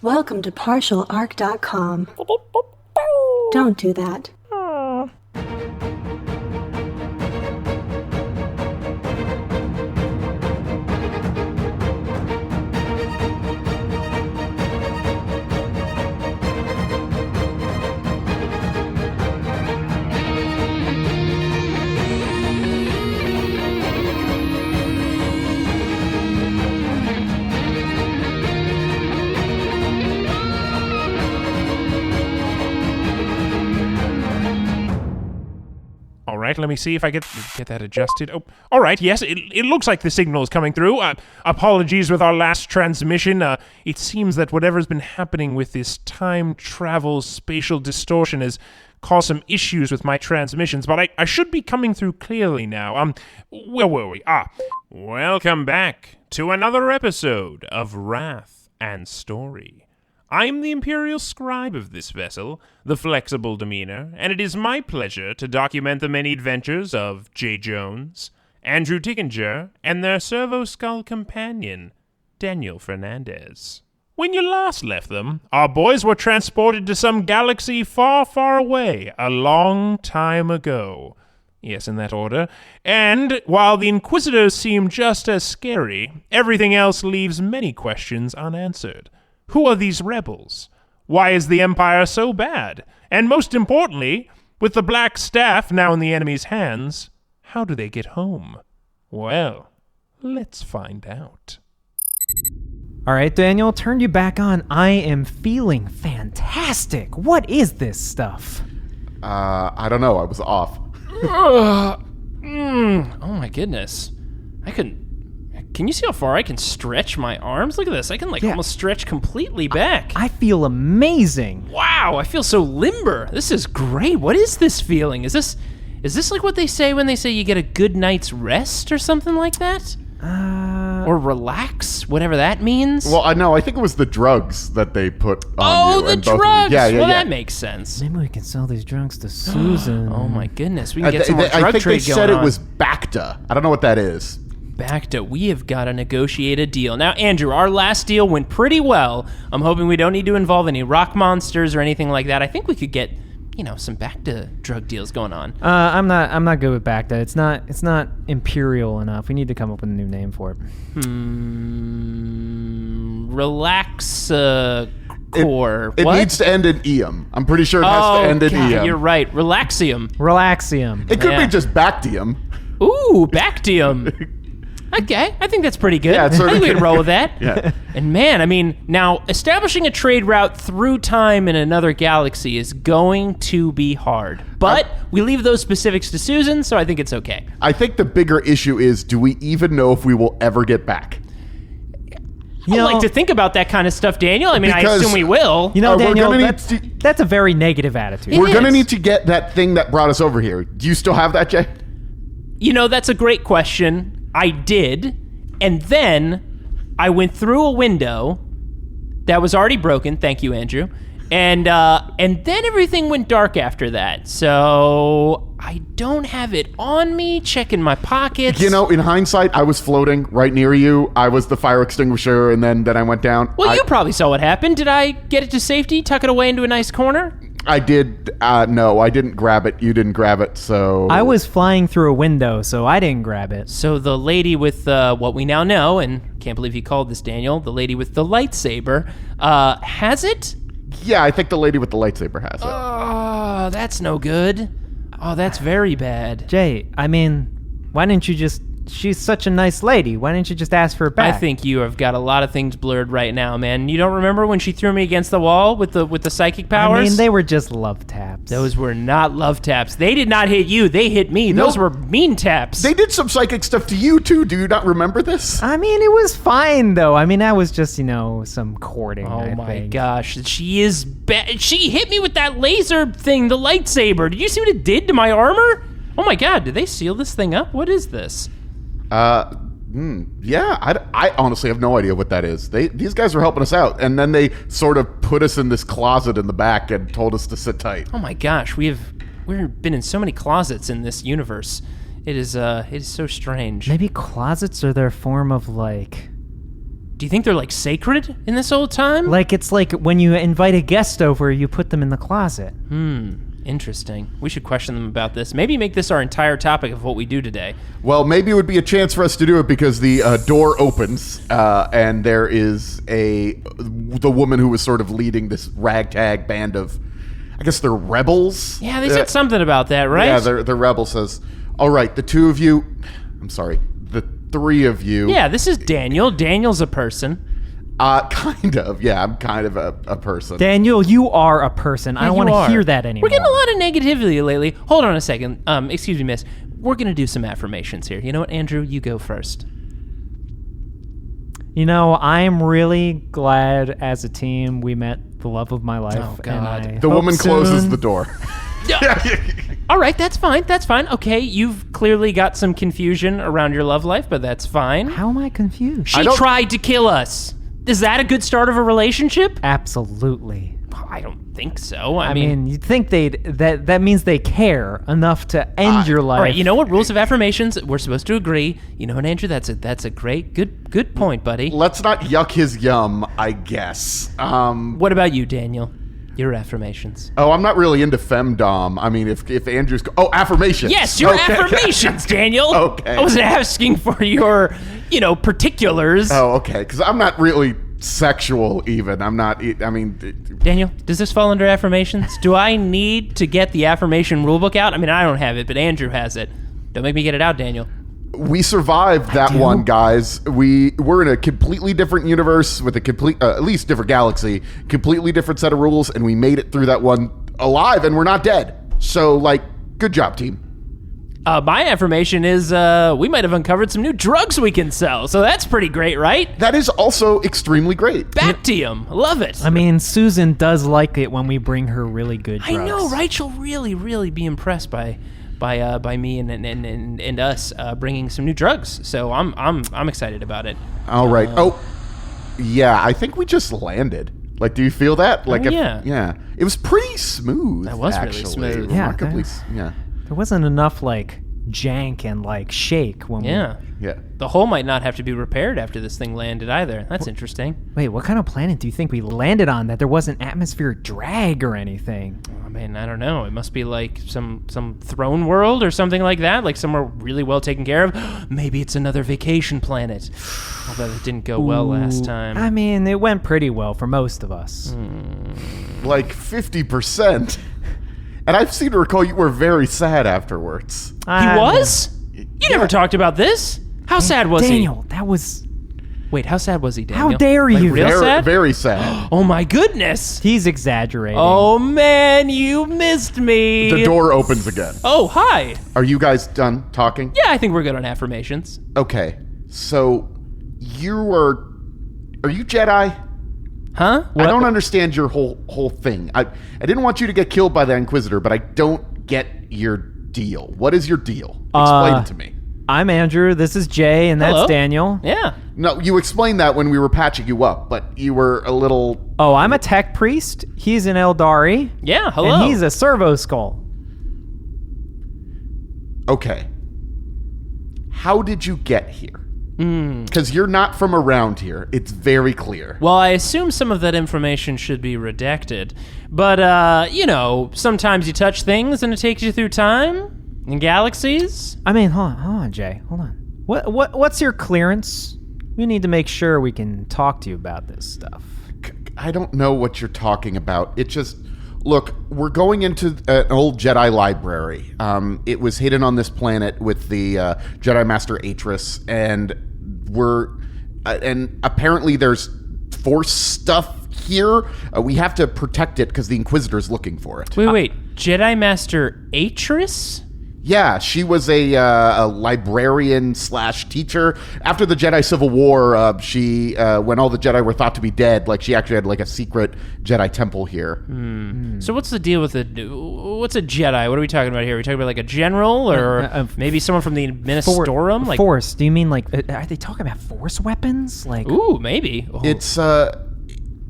Welcome to partialarc.com. Don't do that. All right, let me see if I get that adjusted. Oh, all right, yes, it looks like the signal is coming through. Apologies with our last transmission. It seems that whatever's been happening with this time travel spatial distortion has caused some issues with my transmissions, but I should be coming through clearly now. Where were we? Welcome back to another episode of Wrath and Story. I'm the Imperial Scribe of this vessel, the Flexible Demeanor, and it is my pleasure to document the many adventures of J. Jones, Andrew Tickinger, and their Servo Skull companion, Daniel Fernandez. When you last left them, our boys were transported to some galaxy far, far away, a long time ago. Yes, in that order. And while the Inquisitors seem just as scary, everything else leaves many questions unanswered. Who are these rebels? Why is the Empire so bad? And most importantly, with the Black Staff now in the enemy's hands, how do they get home? Well, let's find out. All right, Daniel, turned you back on. I am feeling fantastic. What is this stuff? I don't know. I was off. Oh my goodness. Can you see how far I can stretch my arms? Look at this. I can almost stretch completely back. I feel amazing. Wow, I feel so limber. This is great. What is this feeling? Is this like what they say when they say you get a good night's rest or something like that? Or relax, whatever that means? Well, I know. I think it was the drugs that they put on you. Oh, the drugs! Yeah. That makes sense. Maybe we can sell these drugs to Susan. Oh my goodness, we can get some more drug trade going on. I think they said it was Bacta. I don't know what that is. Bacta, we have got to negotiate a deal. Now, Andrew, our last deal went pretty well. I'm hoping we don't need to involve any rock monsters or anything like that. I think we could get, some Bacta drug deals going on. I'm not good with Bacta. It's not imperial enough. We need to come up with a new name for it. Relax core. It needs to end in Eum. I'm pretty sure it has to end in Eum. You're right. Relaxium. Relaxium. It could be just Bactium. Ooh, Bactium. Okay, I think that's pretty good. Yeah, I think we can roll with that. Yeah. And man, now establishing a trade route through time in another galaxy is going to be hard. But we leave those specifics to Susan, so I think it's okay. I think the bigger issue is, do we even know if we will ever get back? I like to think about that kind of stuff, Daniel. I mean, I assume we will. Daniel, that's a very negative attitude. We're going to need to get that thing that brought us over here. Do you still have that, Jay? That's a great question. I did, and then I went through a window that was already broken. Thank you, Andrew. And then everything went dark after that. So I don't have it on me. Checking my pockets. In hindsight, I was floating right near you. I was the fire extinguisher, and then I went down. Well, you probably saw what happened. Did I get it to safety? Tuck it away into a nice corner? I did. No, I didn't grab it. You didn't grab it, so... I was flying through a window, so I didn't grab it. So the lady with what we now know, and can't believe you called this, Daniel, the lady with the lightsaber, has it? Yeah, I think the lady with the lightsaber has it. Oh, that's no good. Oh, that's very bad. Jay, why didn't you just... She's such a nice lady. Why didn't you just ask for it back? I think you have got a lot of things blurred right now, man. You don't remember when she threw me against the wall with the psychic powers? They were just love taps. Those were not love taps. They did not hit you. They hit me. Those were mean taps. They did some psychic stuff to you, too. Do you not remember this? It was fine, though. That was just, some courting, Oh, my gosh. She is bad. She hit me with that laser thing, the lightsaber. Did you see what it did to my armor? Oh, my God. Did they seal this thing up? What is this? Yeah, I honestly have no idea what that is. These guys were helping us out, and then they sort of put us in this closet in the back and told us to sit tight. Oh my gosh, we've been in so many closets in this universe. It is so strange. Maybe closets are their form of Do you think they're like sacred in this old time? Like it's like when you invite a guest over, you put them in the closet. Interesting. We should question them about this. Maybe make this our entire topic of what we do today. Well, maybe it would be a chance for us to do it because the door opens and there is the woman who was sort of leading this ragtag band of, I guess they're rebels. Yeah, they said something about that, right? Yeah, the rebel says, "All right, the two of you, I'm sorry, the three of you." Yeah, this is Daniel. Daniel's a person. Kind of. Yeah, I'm kind of a person. Daniel, you are a person. I don't want to hear that anymore. We're getting a lot of negativity lately. Hold on a second. Excuse me, miss. We're going to do some affirmations here. You know what, Andrew? You go first. You know, I'm really glad as a team we met the love of my life. Oh, God. And I The hope woman closes soon- the door. All right, that's fine. That's fine. Okay, you've clearly got some confusion around your love life, but that's fine. How am I confused? She tried to kill us. Is that a good start of a relationship? Absolutely. I don't think so. I mean, you'd think that means they care enough to end your life. All right, you know what? Rules of affirmations, we're supposed to agree. You know what, Andrew? That's a great, good point, buddy. Let's not yuck his yum, I guess. What about you, Daniel? Your affirmations. Oh, I'm not really into femdom. I mean, if Andrew's... affirmations. Yes, your Okay. affirmations, Daniel. Okay. I wasn't asking for your, particulars. Oh, okay, because I'm not really sexual even. I'm not... I mean... Daniel, does this fall under affirmations? Do I need to get the affirmation rulebook out? I mean, I don't have it, but Andrew has it. Don't make me get it out, Daniel. We survived that one, guys. We're in a completely different universe with a at least different galaxy, completely different set of rules, and we made it through that one alive, and we're not dead. So, good job, team. My affirmation is we might have uncovered some new drugs we can sell, so that's pretty great, right? That is also extremely great. Bactium. Love it. I mean, Susan does like it when we bring her really good drugs. I know, right? She'll really, really be impressed by me and us bringing some new drugs. So I'm excited about it. All right. Yeah. I think we just landed. Do you feel that? Yeah. It was pretty smooth. That was really actually. smooth. Yeah, Remarkably. Yeah. There wasn't enough jank and shake when Yeah. Yeah. The hull might not have to be repaired after this thing landed either. That's interesting. Wait, what kind of planet do you think we landed on that there wasn't atmospheric drag or anything? I mean, I don't know. It must be some throne world or something like that, somewhere really well taken care of. Maybe it's another vacation planet. Although it didn't go well last time. I mean, it went pretty well for most of us. 50%. And I seem to recall you were very sad afterwards. He was? You never talked about this. How sad was Daniel, that was... Wait, how sad was he, Daniel? How dare you? Real Very, sad? very sad. Oh my goodness. He's exaggerating. Oh man, you missed me. The door opens again. Oh, hi. Are you guys done talking? Yeah, I think we're good on affirmations. Okay. So, are you Jedi? Huh? I don't understand your whole thing. I didn't want you to get killed by the Inquisitor, but I don't get your deal. What is your deal? Explain it to me. I'm Andrew, this is Jay, and Hello. that's Daniel. Yeah. No, you explained that when we were patching you up, but you were a little... Oh, I'm a tech priest. He's an Aeldari. Yeah, hello. And he's a servo skull. Okay. How did you get here? Because you're not from around here. It's very clear. Well, I assume some of that information should be redacted. But, sometimes you touch things and it takes you through time and galaxies. I mean, hold on, Jay. Hold on. What's your clearance? We need to make sure we can talk to you about this stuff. I don't know what you're talking about. It just... Look, we're going into an old Jedi library. It was hidden on this planet with the Jedi Master Atris, and and apparently there's Force stuff here. We have to protect it because the Inquisitor's looking for it. Wait. Jedi Master Atris? Yeah, she was a librarian / teacher. After the Jedi Civil War, she when all the Jedi were thought to be dead, she actually had a secret Jedi temple here. So what's the deal with what's a Jedi? What are we talking about here? Are we talking about a general or maybe someone from the Ministorum? Force? Do you mean are they talking about Force weapons? Ooh, maybe. Oh.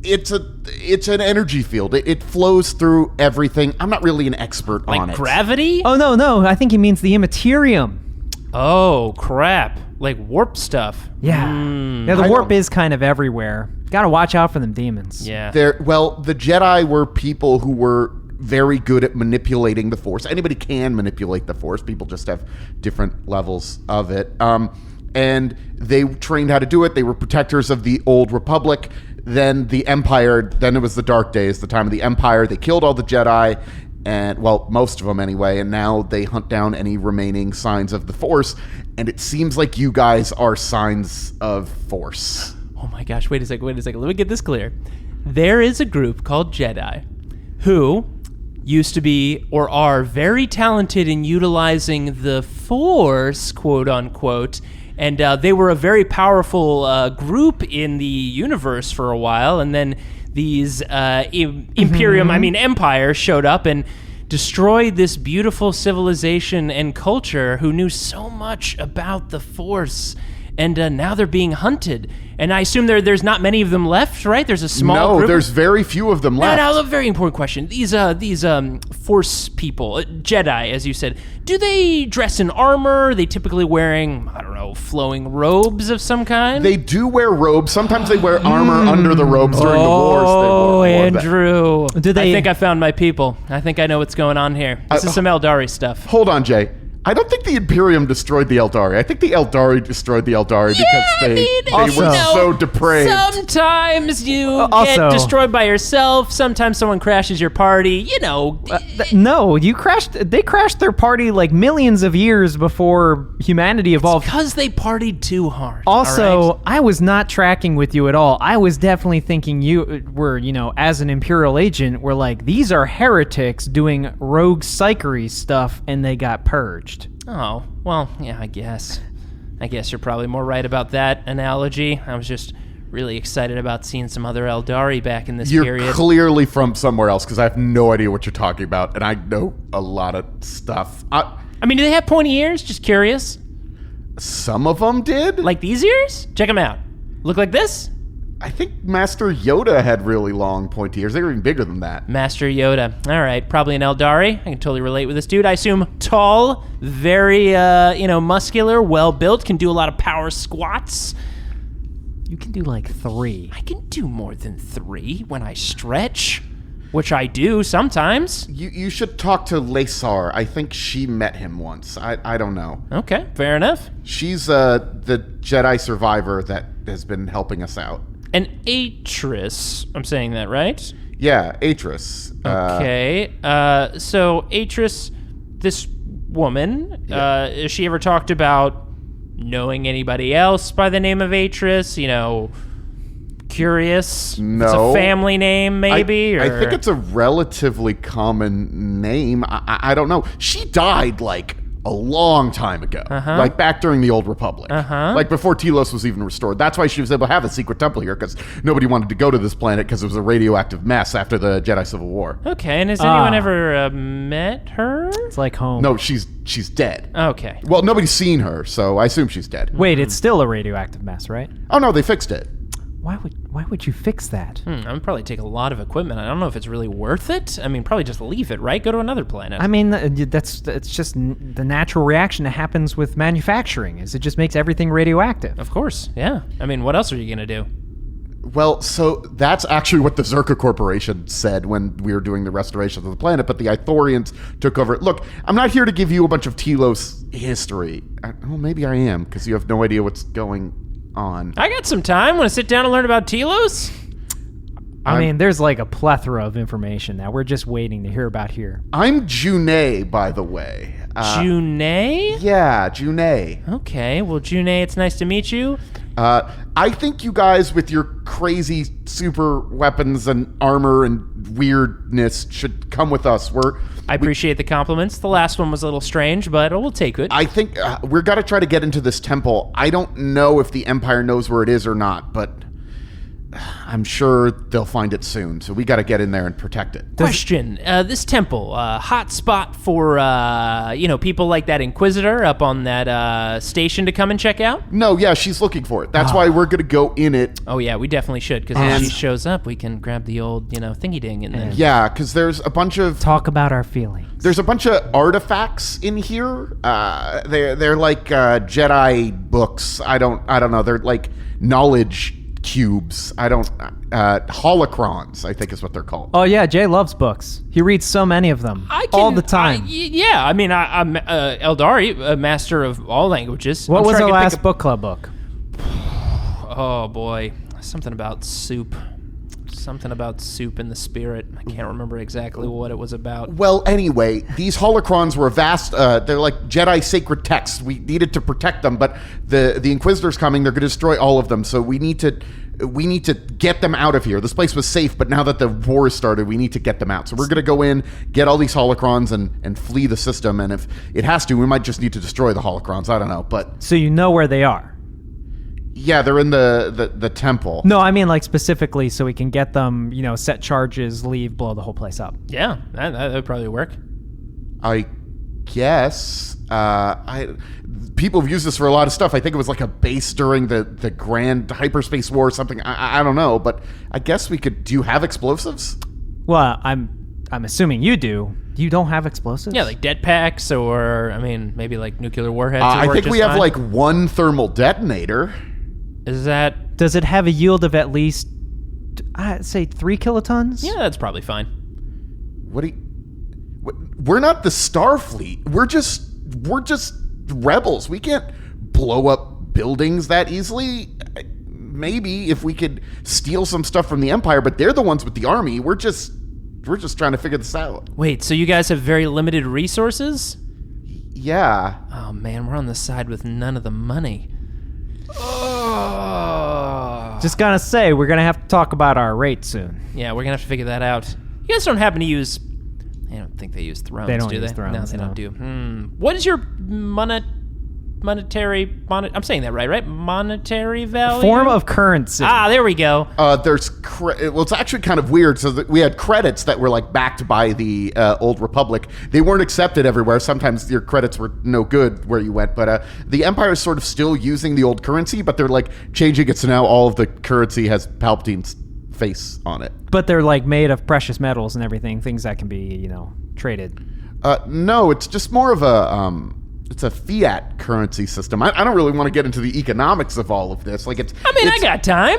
It's an energy field. It flows through everything. I'm not really an expert on it. Gravity? Oh no, I think he means the Immaterium. Oh crap! like warp stuff. Yeah. Yeah, the I warp don't- is kind of everywhere. Gotta watch out for them demons. Yeah. The Jedi were people who were very good at manipulating the Force. Anybody can manipulate the Force. People just have different levels of it. And they trained how to do it. They were protectors of the Old Republic. Then the Empire, then it was the Dark Days, the time of the Empire. They killed all the Jedi, and well, most of them anyway, and now they hunt down any remaining signs of the Force, and it seems like you guys are signs of Force. Oh my gosh, wait a second. Let me get this clear. There is a group called Jedi who used to be or are very talented in utilizing the Force, quote unquote, and they were a very powerful group in the universe for a while, and then these Empire showed up and destroyed this beautiful civilization and culture who knew so much about the Force, and now they're being hunted. And I assume there's not many of them left, right? There's a small group. No, there's very few of them left. Now, a very important question. These Force people, Jedi, as you said, do they dress in armor? Are they typically wearing, I don't know, flowing robes of some kind? They do wear robes. Sometimes they wear armor under the robes during the wars. They Oh, wore that. Andrew. Do they- I think I found my people. I think I know what's going on here. This is some Aeldari stuff. Hold on, Jay. I don't think the Imperium destroyed the Aeldari. I think the Aeldari destroyed the Aeldari because they were so depraved. Sometimes you Also- get destroyed by yourself. Sometimes someone crashes your party. You know. No, they crashed their party like millions of years before humanity evolved. Because they partied too hard. Also, all right? I was not tracking with you at all. I was definitely thinking you were, as an Imperial agent, were like, these are heretics doing rogue psychery stuff, and they got purged. Oh, well, yeah, I guess. You're probably more right about that analogy. I was just really excited about seeing some other Aeldari back in this You're period. clearly from somewhere else because I have no idea what you're talking about, and I know a lot of stuff. I mean, do they have pointy ears? Just curious. Some of them did. Like these ears? Check them out. Look like this? I think Master Yoda had really long pointy ears. They were even bigger than that. Master Yoda. All right, probably an Aeldari. I can totally relate with this dude. I assume tall, very, muscular, well-built, can do a lot of power squats. You can do like 3. I can do more than 3 when I stretch, which I do sometimes. You should talk to Lesar. I think she met him once. I don't know. Okay, fair enough. She's the Jedi survivor that has been helping us out. An Atris. I'm saying that right? Yeah, Atris. Okay. So Atris, this woman, has she ever talked about knowing anybody else by the name of Atris? Curious? No. It's a family name, maybe? I think it's a relatively common name. I don't know. She died like a long time ago, like back during the Old Republic, like before Telos was even restored. That's why she was able to have a secret temple here, because nobody wanted to go to this planet because it was a radioactive mess after the Jedi Civil War. Okay, and has anyone ever met her? It's like home. No, she's dead. Okay. Well, nobody's seen her, so I assume she's dead. Wait, it's still a radioactive mess, right? Oh no, they fixed it. Why would you fix that? I would probably take a lot of equipment. I don't know if it's really worth it. I mean, probably just leave it, right? Go to another planet. I mean, it's just the natural reaction that happens with manufacturing. Is it just makes everything radioactive? Of course, yeah. I mean, what else are you going to do? Well, so that's actually what the Zerka Corporation said when we were doing the restoration of the planet, but the Ithorians took over. Look, I'm not here to give you a bunch of Telos history. Well, maybe I am, because you have no idea what's going on. I got some time. Want to sit down and learn about Telos? I mean, there's like a plethora of information that we're just waiting to hear about here. I'm Juné, by the way. Juné? Yeah, Juné. Okay, well, Juné, it's nice to meet you. I think you guys, with your crazy super weapons and armor and weirdness, should come with us. I appreciate the compliments. The last one was a little strange, but we'll take it. I think we're got to try to get into this temple. I don't know if the Empire knows where it is or not, but I'm sure they'll find it soon, so we got to get in there and protect it. Question: this temple, hot spot for people like that Inquisitor up on that station to come and check out? No, yeah, she's looking for it. That's why we're going to go in it. Oh yeah, we definitely should, because if she shows up, we can grab the old thingy ding and then. Yeah, because there's a bunch of Talk about our feelings. There's a bunch of artifacts in here. They're like Jedi books. I don't know. They're like knowledge cubes. Holocrons, I think is what they're called. Oh yeah, Jay loves books. He reads so many of them all the time. I'm Aeldari, a master of all languages. What I'm was sure I our could last pick book club book? Oh boy, something about soup. Something about soup in the spirit. I can't remember exactly what it was about. Well, anyway, these holocrons were vast. They're like Jedi sacred texts. We needed to protect them, but the Inquisitor's coming. They're going to destroy all of them. So we need to get them out of here. This place was safe, but now that the war has started, we need to get them out. So we're going to go in, get all these holocrons, and flee the system. And if it has to, we might just need to destroy the holocrons. I don't know, but So you know where they are? yeah, they're in the temple. No, I mean like specifically so we can get them, set charges, leave, blow the whole place up. Yeah, that would probably work. I guess. People have used this for a lot of stuff. I think it was like a base during the Grand Hyperspace War or something. I don't know, but I guess we could. Do you have explosives? Well, I'm assuming you do. You don't have explosives? Yeah, like jetpacks or maybe like nuclear warheads. would I work think just we have fine. like one thermal detonator. Is that? Does it have a yield of at least, I'd say 3 kilotons? Yeah, that's probably fine. We're not the Starfleet. We're just rebels. We can't blow up buildings that easily. Maybe if we could steal some stuff from the Empire, but they're the ones with the army. We're just trying to figure this out. Wait, so you guys have very limited resources? Yeah. Oh man, we're on the side with none of the money. Just gonna say, we're gonna have to talk about our rate soon. Yeah, we're gonna have to figure that out. You guys don't happen to use... I don't think they use thrones, They don't do use they? thrones, No, they no. don't do. What is your monetary... I'm saying that right? Monetary value? Form of currency. Ah, there we go. There's well, it's actually kind of weird. So that we had credits that were like backed by the Old Republic. They weren't accepted everywhere. Sometimes your credits were no good where you went. But the Empire is sort of still using the old currency, but they're like changing it so now all of the currency has Palpatine's face on it. But they're like made of precious metals and everything, things that can be, traded. No, it's just more of it's a fiat currency system. I don't really want to get into the economics of all of this. Like I got time.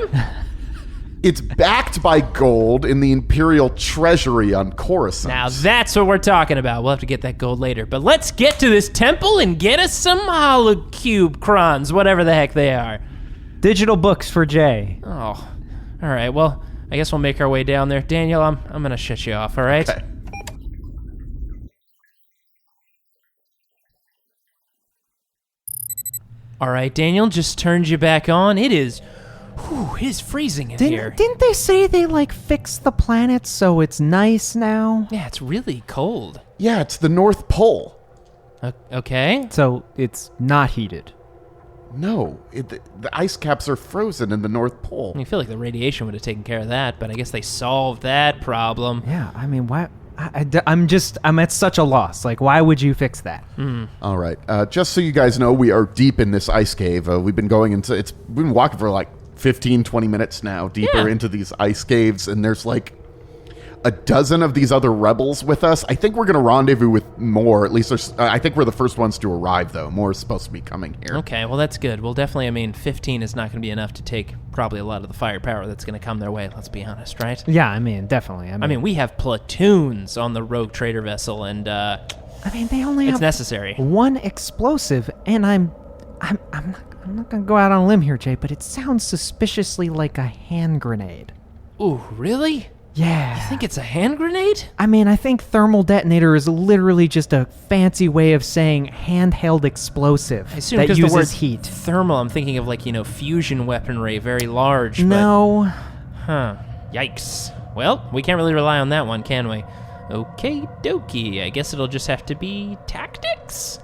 It's backed by gold in the Imperial Treasury on Coruscant. Now that's what we're talking about. We'll have to get that gold later. But let's get to this temple and get us some holocube crons, whatever the heck they are. Digital books for Jay. Oh, all right. Well, I guess we'll make our way down there. Daniel, I'm going to shut you off, all right? Okay. All right, Daniel, just turned you back on. It is freezing in here. Didn't they say they fixed the planet so it's nice now? Yeah, it's really cold. Yeah, it's the North Pole. Okay. So it's not heated. No, the ice caps are frozen in the North Pole. I feel like the radiation would have taken care of that, but I guess they solved that problem. Yeah, I mean, why? I'm at such a loss. Why would you fix that? All right. Just so you guys know, we are deep in this ice cave. We've been we've been walking for 15, 20 minutes now, deeper into these ice caves, and there's a dozen of these other rebels with us. I think we're going to rendezvous with more. At least I think we're the first ones to arrive, though. More is supposed to be coming here. Okay, well, that's good. Well, definitely, 15 is not going to be enough to take probably a lot of the firepower that's going to come their way, let's be honest, right? Yeah, definitely. We have platoons on the rogue trader vessel, and they only it's have necessary. one explosive, and I'm not gonna go out on a limb here, Jay, but it sounds suspiciously like a hand grenade. Ooh, really? Yeah. You think it's a hand grenade? I think thermal detonator is literally just a fancy way of saying handheld explosive I assume that because uses the word heat. thermal, I'm thinking of fusion weaponry, very large. No. Huh. Yikes. Well, we can't really rely on that one, can we? Okay, dokie. I guess it'll just have to be tactics.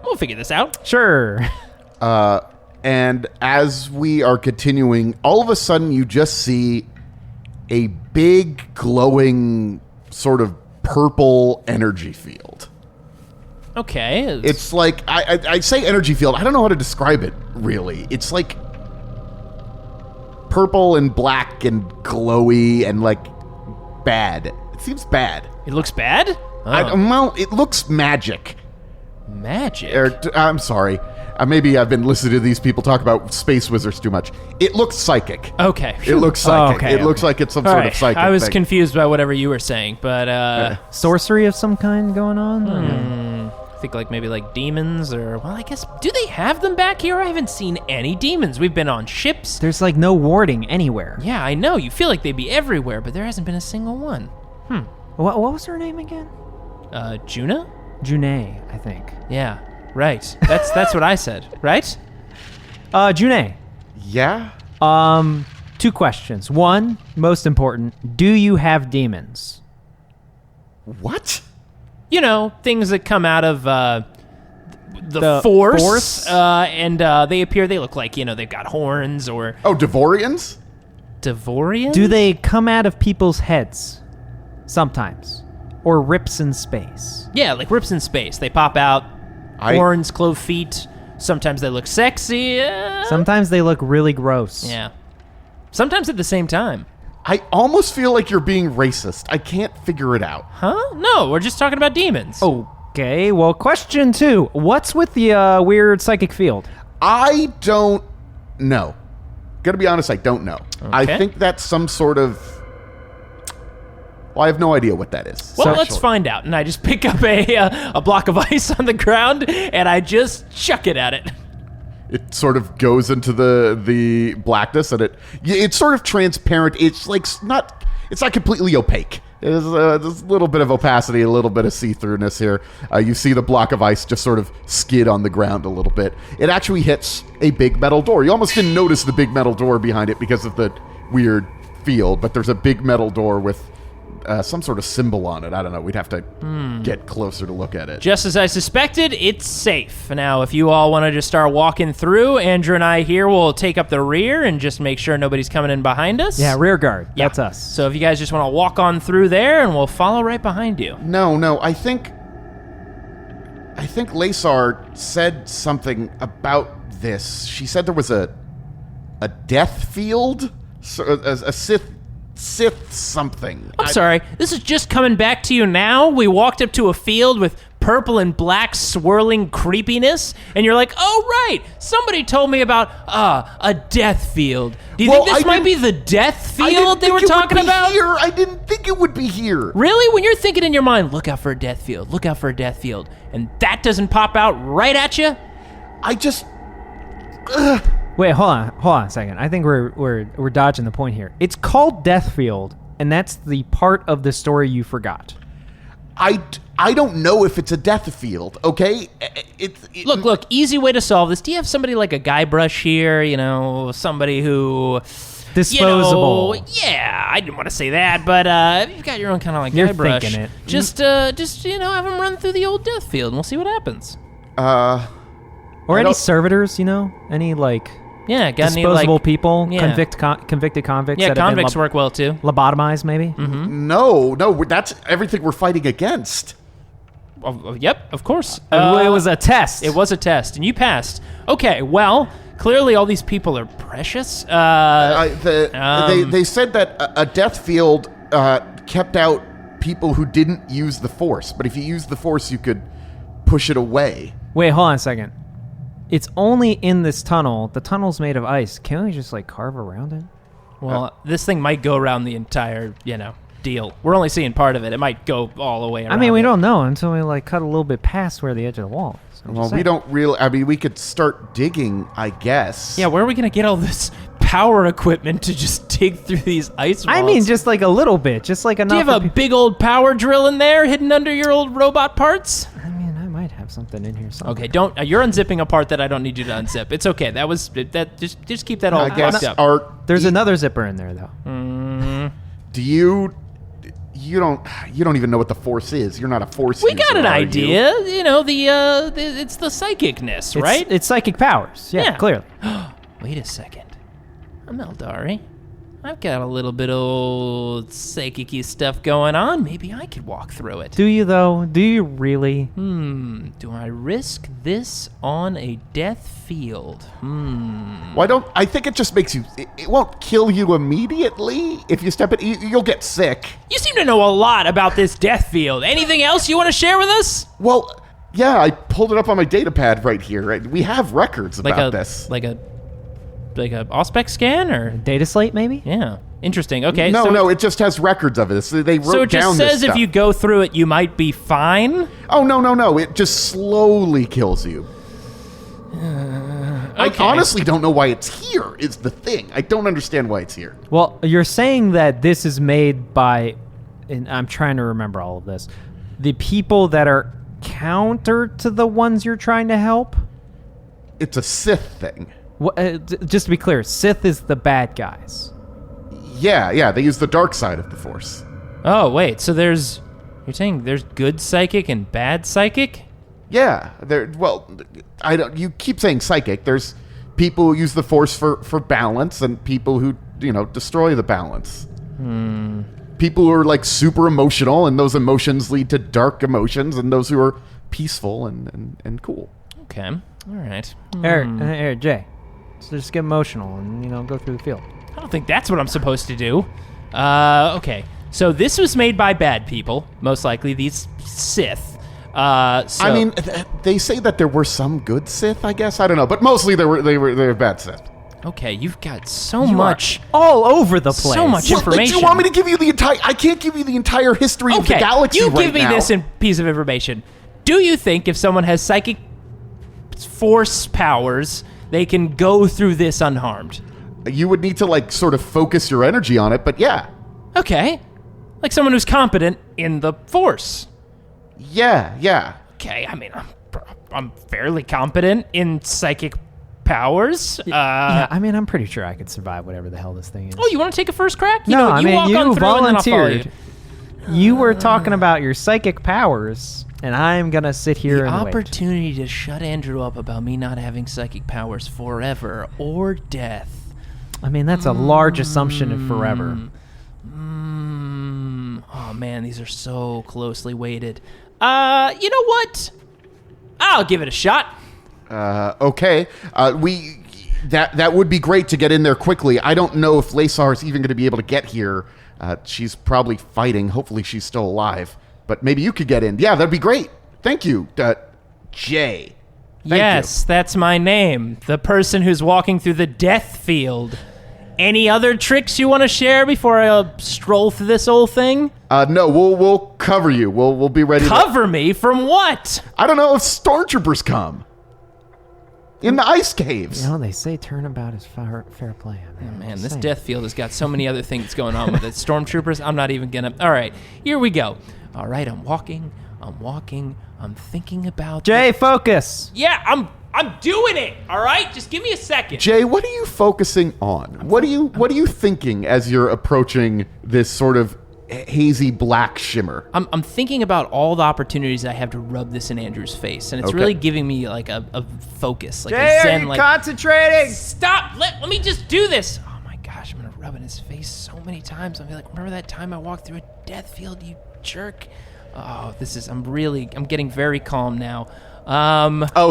We'll figure this out. Sure. And as we are continuing, all of a sudden you just see a big, glowing, sort of purple energy field. Okay. It's like, I say energy field. I don't know how to describe it, really. It's like purple and black and glowy and, like, bad. It seems bad. It looks bad? Well, it looks magic. Magic? I'm sorry. Maybe I've been listening to these people talk about space wizards too much. It looks psychic. Okay. It looks psychic. Okay, it looks like it's some sort of psychic I was thing. confused by whatever you were saying, but Sorcery of some kind going on? I think like maybe like demons or, well, I guess, do they have them back here? I haven't seen any demons. We've been on ships. There's like no warding anywhere. Yeah, I know. You feel like they'd be everywhere, but there hasn't been a single one. What was her name again? Juna? Junae, I think. Yeah, right. That's what I said, right? Junae. Yeah? 2 questions. 1, most important, do you have demons? What? You know, things that come out of the Force? force, and they appear. They look like, you know, they've got horns or Oh, Devorians? Devorians. Do they come out of people's heads? Sometimes. Or rips in space? Yeah, like rips in space. They pop out. I- Horns, clove feet. Sometimes they look sexy. Sometimes they look really gross. Yeah. Sometimes at the same time. I almost feel like you're being racist. I can't figure it out. Huh? No, we're just talking about demons. Okay, well, question 2. What's with the weird psychic field? I don't know. Gotta be honest, I don't know. I Okay. think that's some sort of... Well, I have no idea what that is. Well, let's actually. find out. And I just pick up a block of ice on the ground, and I just chuck it at it. It sort of goes into the blackness, and it's sort of transparent. It's like it's not completely opaque. There's a little bit of opacity, a little bit of see-throughness here. You see the block of ice just sort of skid on the ground a little bit. It actually hits a big metal door. You almost didn't notice the big metal door behind it because of the weird field, but there's a big metal door with some sort of symbol on it. I don't know. We'd have to get closer to look at it. Just as I suspected, it's safe. Now, if you all want to just start walking through, Andrew and I here will take up the rear and just make sure nobody's coming in behind us. Yeah, rear guard. Yeah. That's us. So if you guys just want to walk on through there, and we'll follow right behind you. No. I think Laysar said something about this. She said there was a death field, a Sith something. I'm sorry, this is just coming back to you now? We walked up to a field with purple and black swirling creepiness, and you're like, oh, right, somebody told me about a death field. Do you think this might be the death field they were talking about? Here. I didn't think it would be here. Really? When you're thinking in your mind, look out for a death field, look out for a death field, and that doesn't pop out right at you? I just... Wait, hold on a second. I think we're dodging the point here. It's called Deathfield, and that's the part of the story you forgot. I don't know if it's a death field, okay? Look, easy way to solve this. Do you have somebody like a Guybrush here? You know, somebody who... Disposable. You know, yeah, I didn't want to say that, but you've got your own kind of like You're Guybrush. thinking it. Just you know, have him run through the old death field, and we'll see what happens. Or any servitors, you know? Any, like... Yeah, got any disposable like people, yeah. convicted convicts. Yeah, that have been convicts work well too. Lobotomized, maybe. No, that's everything we're fighting against. Yep, of course. It was a test. It was a test, and you passed. Okay, well, clearly all these people are precious. They said that a death field kept out people who didn't use the Force, but if you use the Force, you could push it away. Wait, hold on a second. It's only in this tunnel. The tunnel's made of ice. Can't we just, like, carve around it? Well, this thing might go around the entire, deal. We're only seeing part of it. It might go all the way around. I mean, we it. don't know until we, like, cut a little bit past where the edge of the wall is. Well, we don't really... I mean, we could start digging, I guess. Yeah, where are we going to get all this power equipment to just dig through these ice walls? I mean, just, like, a little bit. Just, like, enough. Do you have a big old power drill in there hidden under your old robot parts? I mean, I might have something in here somewhere. Okay, don't. You're unzipping a part that I don't need you to unzip. It's okay. Just keep that all I guess locked up. There's another zipper in there, though. Do you You don't even know what the Force is. You're not a Force We user, got an are you? idea. It's the psychicness, right? It's psychic powers. Yeah, clearly. Wait a second. I'm Aeldari. I've got a little bit of psychic-y stuff going on. Maybe I could walk through it. Do you, though? Do you really? Do I risk this on a death field? I think it just makes you... It won't kill you immediately. If you step it, you'll get sick. You seem to know a lot about this death field. Anything else you want to share with us? Well, yeah, I pulled it up on my data pad right here. Right? We have records about this. Like a Auspex scan, or? Data slate, maybe? Yeah. Interesting. Okay. No, it just has records of it. So they wrote So it down just this says if stuff. you go through it, you might be fine? Oh, no. It just slowly kills you. I honestly don't know why it's here, is the thing. I don't understand why it's here. Well, you're saying that this is made by, and I'm trying to remember all of this, the people that are counter to the ones you're trying to help? It's a Sith thing. Just to be clear, Sith is the bad guys. Yeah, they use the dark side of the Force. Oh, wait. So you're saying there's good psychic and bad psychic? Yeah, you keep saying psychic. There's people who use the Force for balance and people who, destroy the balance. People who are like super emotional, and those emotions lead to dark emotions, and those who are peaceful and cool. Okay. All right. Eric, Jay. So just get emotional and, go through the field. I don't think that's what I'm supposed to do. Okay. So this was made by bad people, most likely these Sith. I mean, they say that there were some good Sith, I guess. I don't know, but mostly they were bad Sith. Okay, you've got so much all over the place. So much information. Do you want me to give you the entire? I can't give you the entire history of the galaxy you right give me now. this piece of information. Do you think if someone has psychic Force powers, they can go through this unharmed? You would need to sort of focus your energy on it, but yeah. Okay. Like someone who's competent in the Force. Yeah. Okay, I mean, I'm fairly competent in psychic powers. Yeah, I mean, I'm pretty sure I could survive whatever the hell this thing is. Oh, you want to take a first crack? You walk on through and then I'll follow volunteered. You were talking about your psychic powers, and I'm going to sit here and wait. Opportunity to shut Andrew up about me not having psychic powers forever or death. I mean, that's a large assumption of forever. Oh, man, these are so closely weighted. You know what? I'll give it a shot. Okay. That would be great to get in there quickly. I don't know if Laysar is even going to be able to get here. She's probably fighting. Hopefully she's still alive. But maybe you could get in. Yeah, that'd be great. Thank you, Jay. Yes, that's my name. The person who's walking through the death field. Any other tricks you want to share before I stroll through this whole thing? No, we'll cover you. We'll be ready. Cover me from what? I don't know if stormtroopers come in the ice caves. They say turnabout is fair play. Man, this death field has got so many other things going on with it. Stormtroopers, I'm not even gonna. All right, here we go. All right, I'm walking. I'm thinking about. Jay, focus. Yeah, I'm doing it. All right, just give me a second. Jay, what are you focusing on? What are you thinking as you're approaching this sort of hazy black shimmer? I'm thinking about all the opportunities I have to rub this in Andrew's face, and it's really giving me like a focus, like Jay, a zen. are you like, concentrating? Stop! Let me just do this. Oh my gosh, I'm gonna rub in his face so many times. I'll be like, remember that time I walked through a death field, you jerk? Oh, I'm getting very calm now.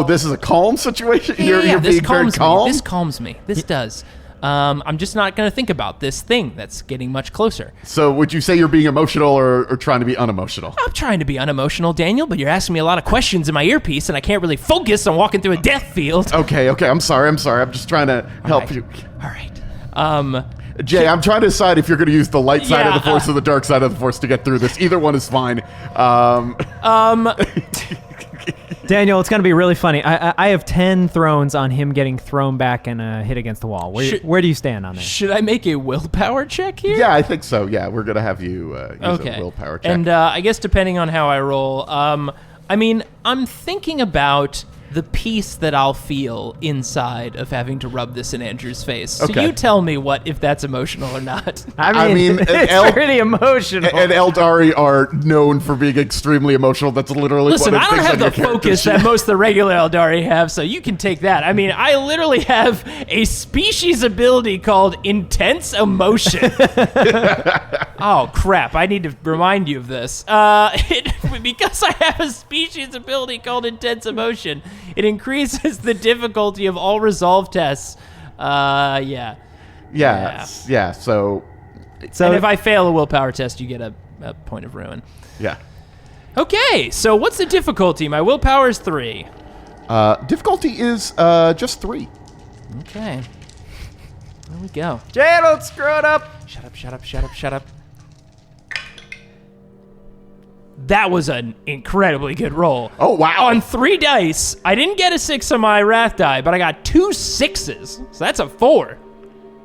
This is a calm situation? You're this being very calms calm? me. This calms me. This does. I'm just not going to think about this thing that's getting much closer. So would you say you're being emotional or trying to be unemotional? I'm trying to be unemotional, Daniel, but you're asking me a lot of questions in my earpiece, and I can't really focus on walking through a death field. Okay. I'm sorry. I'm just trying to help you. All right. Jay, I'm trying to decide if you're going to use the light side of the Force or the dark side of the Force to get through this. Either one is fine. Daniel, it's going to be really funny. I have 10 thrones on him getting thrown back and hit against the wall. Where do you stand on that? Should I make a willpower check here? Yeah, I think so. Yeah, we're going to have you use a willpower check. And I guess depending on how I roll, I'm thinking about the peace that I'll feel inside of having to rub this in Andrew's face. So Okay. you tell me if that's emotional or not. I mean, it's pretty emotional. And Aeldari are known for being extremely emotional. That's literally Listen, one of I don't things have on the your character focus sheet. that most of the regular Aeldari have, so you can take that. I mean, I literally have a species ability called Intense Emotion. Oh, crap. I need to remind you of this. Because I have a species ability called Intense Emotion, it increases the difficulty of all resolve tests. Yeah. So And if I fail a willpower test, you get a point of ruin. yeah. Okay, so what's the difficulty? My willpower is 3. Difficulty is just 3. Okay. There we go. Jay, don't screw it up. Shut up. That was an incredibly good roll. Oh, wow. On 3 dice, I didn't get a 6 on my wrath die, but I got 2 6s. So that's a 4.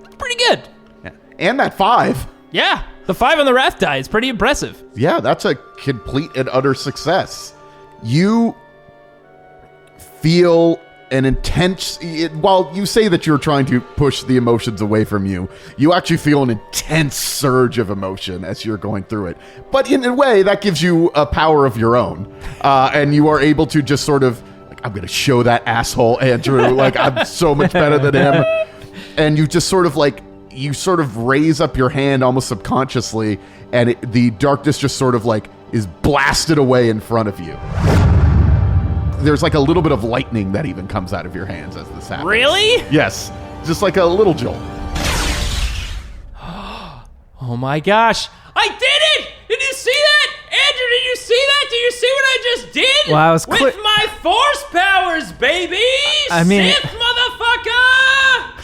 That's pretty good. Yeah. And that 5. Yeah, the 5 on the wrath die is pretty impressive. Yeah, that's a complete and utter success. You feel an intense... While you say that you're trying to push the emotions away from you, you actually feel an intense surge of emotion as you're going through it. But in a way, that gives you a power of your own. And you are able to just sort of... I'm going to show that asshole Andrew. Like, I'm so much better than him. And you just sort of you sort of raise up your hand almost subconsciously, and the darkness just sort of is blasted away in front of you. There's a little bit of lightning that even comes out of your hands as this happens. Really? Yes. Just like a little jolt. Oh my gosh. I did it! Did you see that? Andrew, did you see that? Do you see what I just did? Well, I was with my force powers, baby! I mean- Sith motherfucker!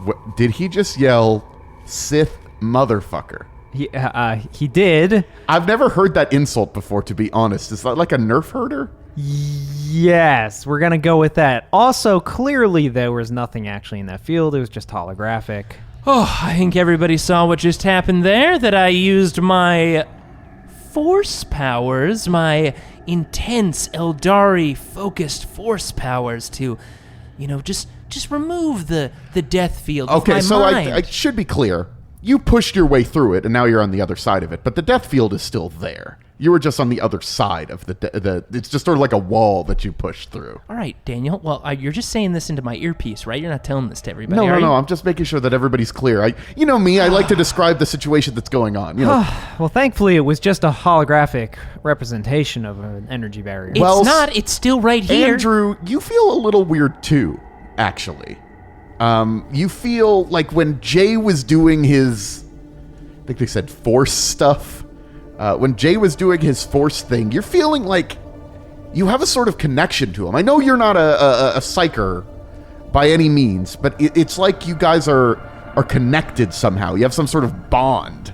What, did he just yell, Sith motherfucker? He did. I've never heard that insult before, to be honest. Is that like a nerf herder? Yes, we're gonna go with that. Also, clearly there was nothing actually in that field. It was just holographic. Oh, I think everybody saw what just happened there, that I used my force powers, my intense Aeldari focused force powers to, just remove the death field of Okay, my so mind. I should be clear. You pushed your way through it, and now you're on the other side of it. But the death field is still there. You were just on the other side of the it's just sort of like a wall that you pushed through. All right, Daniel. Well, you're just saying this into my earpiece, right? You're not telling this to everybody, No, are you? I'm just making sure that everybody's clear. You know me, I like to describe the situation that's going on. Well, thankfully, it was just a holographic representation of an energy barrier. It's Well, not. It's still right here. Andrew, you feel a little weird too, actually. You feel like when Jay was doing his, I think they said force stuff. When Jay was doing his force thing, you're feeling like you have a sort of connection to him. I know you're not a psyker by any means, but it's like you guys are connected somehow. You have some sort of bond.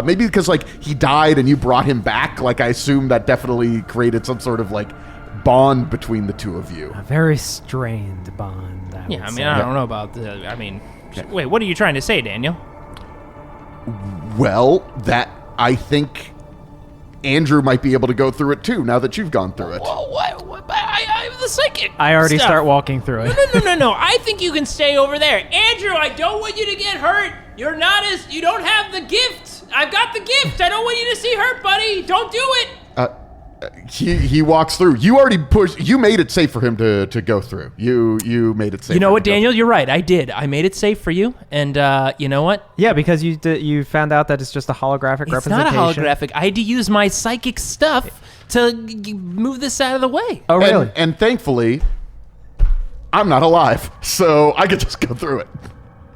Maybe because he died and you brought him back. I assume that definitely created some sort of bond between the two of you. A very strained bond. Yeah, I mean, I don't know about the. I mean, wait, what are you trying to say, Daniel? Well, that I think Andrew might be able to go through it too now that you've gone through it. Whoa, what? I'm the psychic. I already stuff. start walking through it. No. I think you can stay over there. Andrew, I don't want you to get hurt. You don't have the gift. I've got the gift. I don't want you to see hurt, buddy. Don't do it. He walks through. You already pushed. You made it safe for him to go through. You made it safe. You know for what, him to go Daniel? You're right. I did. I made it safe for you. And you know what? Yeah, because you found out that it's just a holographic It's representation. not a holographic. I had to use my psychic stuff to move this out of the way. Oh, really? And thankfully, I'm not alive, so I could just go through it.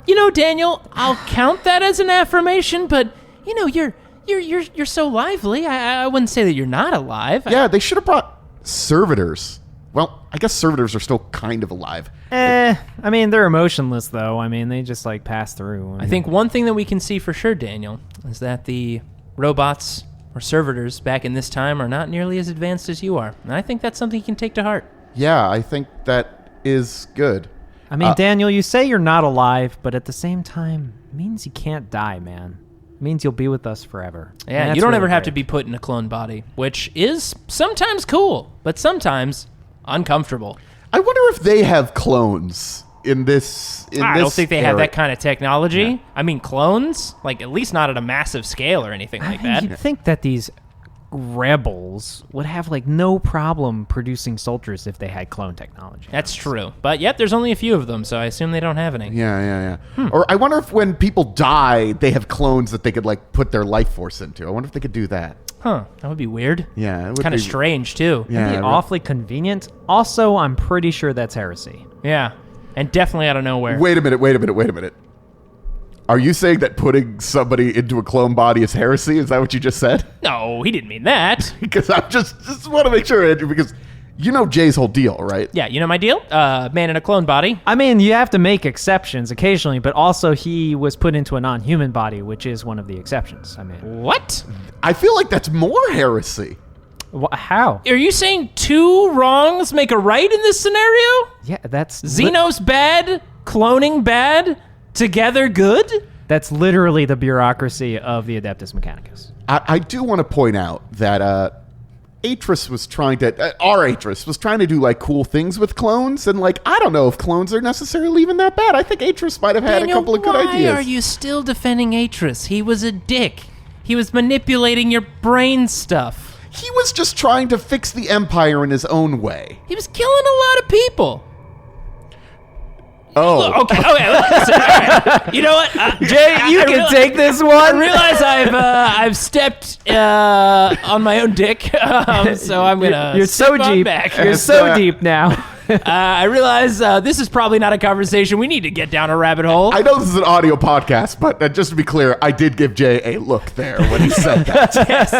You know, Daniel, I'll count that as an affirmation, but you're so lively. I wouldn't say that you're not alive. Yeah, they should have brought servitors. Well, I guess servitors are still kind of alive. I mean, they're emotionless, though. I mean, they just, pass through. I think one thing that we can see for sure, Daniel, is that the robots or servitors back in this time are not nearly as advanced as you are. And I think that's something you can take to heart. Yeah, I think that is good. I mean, Daniel, you say you're not alive, but at the same time, it means you can't die, man. It means you'll be with us forever. Yeah, And you don't that's ever really have to great. be put in a clone body, which is sometimes cool, but sometimes uncomfortable. I wonder if they have clones in this. I don't think they have that kind of technology. Yeah. I mean, clones, like at least not at a massive scale or anything like that. You'd think that these rebels would have like no problem producing soldiers if they had clone technology. That's true. But yep, there's only a few of them, so I assume they don't have any. Yeah. Or I wonder if when people die, they have clones that they could like put their life force into. I wonder if they could do that. Huh, that would be weird. Yeah, it would kind of be strange too. Yeah, It'd be awfully convenient. Also, I'm pretty sure that's heresy. Yeah, and definitely out of nowhere. Wait a minute. Are you saying that putting somebody into a clone body is heresy? Is that what you just said? No, he didn't mean that. Because I just want to make sure, Andrew, because you know Jay's whole deal, right? Yeah, you know my deal? Man in a clone body. I mean, you have to make exceptions occasionally, but also he was put into a non-human body, which is one of the exceptions. I mean, what? I feel like that's more heresy. How? Are you saying two wrongs make a right in this scenario? Yeah, that's... Xenos bad, cloning bad, together good? That's literally the bureaucracy of the Adeptus Mechanicus. I do want to point out that Atris was trying to... our Atris was trying to do, like, cool things with clones, and, like, I don't know if clones are necessarily even that bad. I think Atris might have had a couple of good ideas. Why are you still defending Atris? He was a dick. He was manipulating your brain stuff. He was just trying to fix the Empire in his own way. He was killing a lot of people. Oh. Okay, listen, all right. You know what? Jay, you can take this one. I realize I've stepped on my own dick, so I'm gonna. You're so deep. Back. You're so deep now. I realize this is probably not a conversation we need to get down a rabbit hole. I know this is an audio podcast, but just to be clear, I did give Jay a look there when he said that. Yes.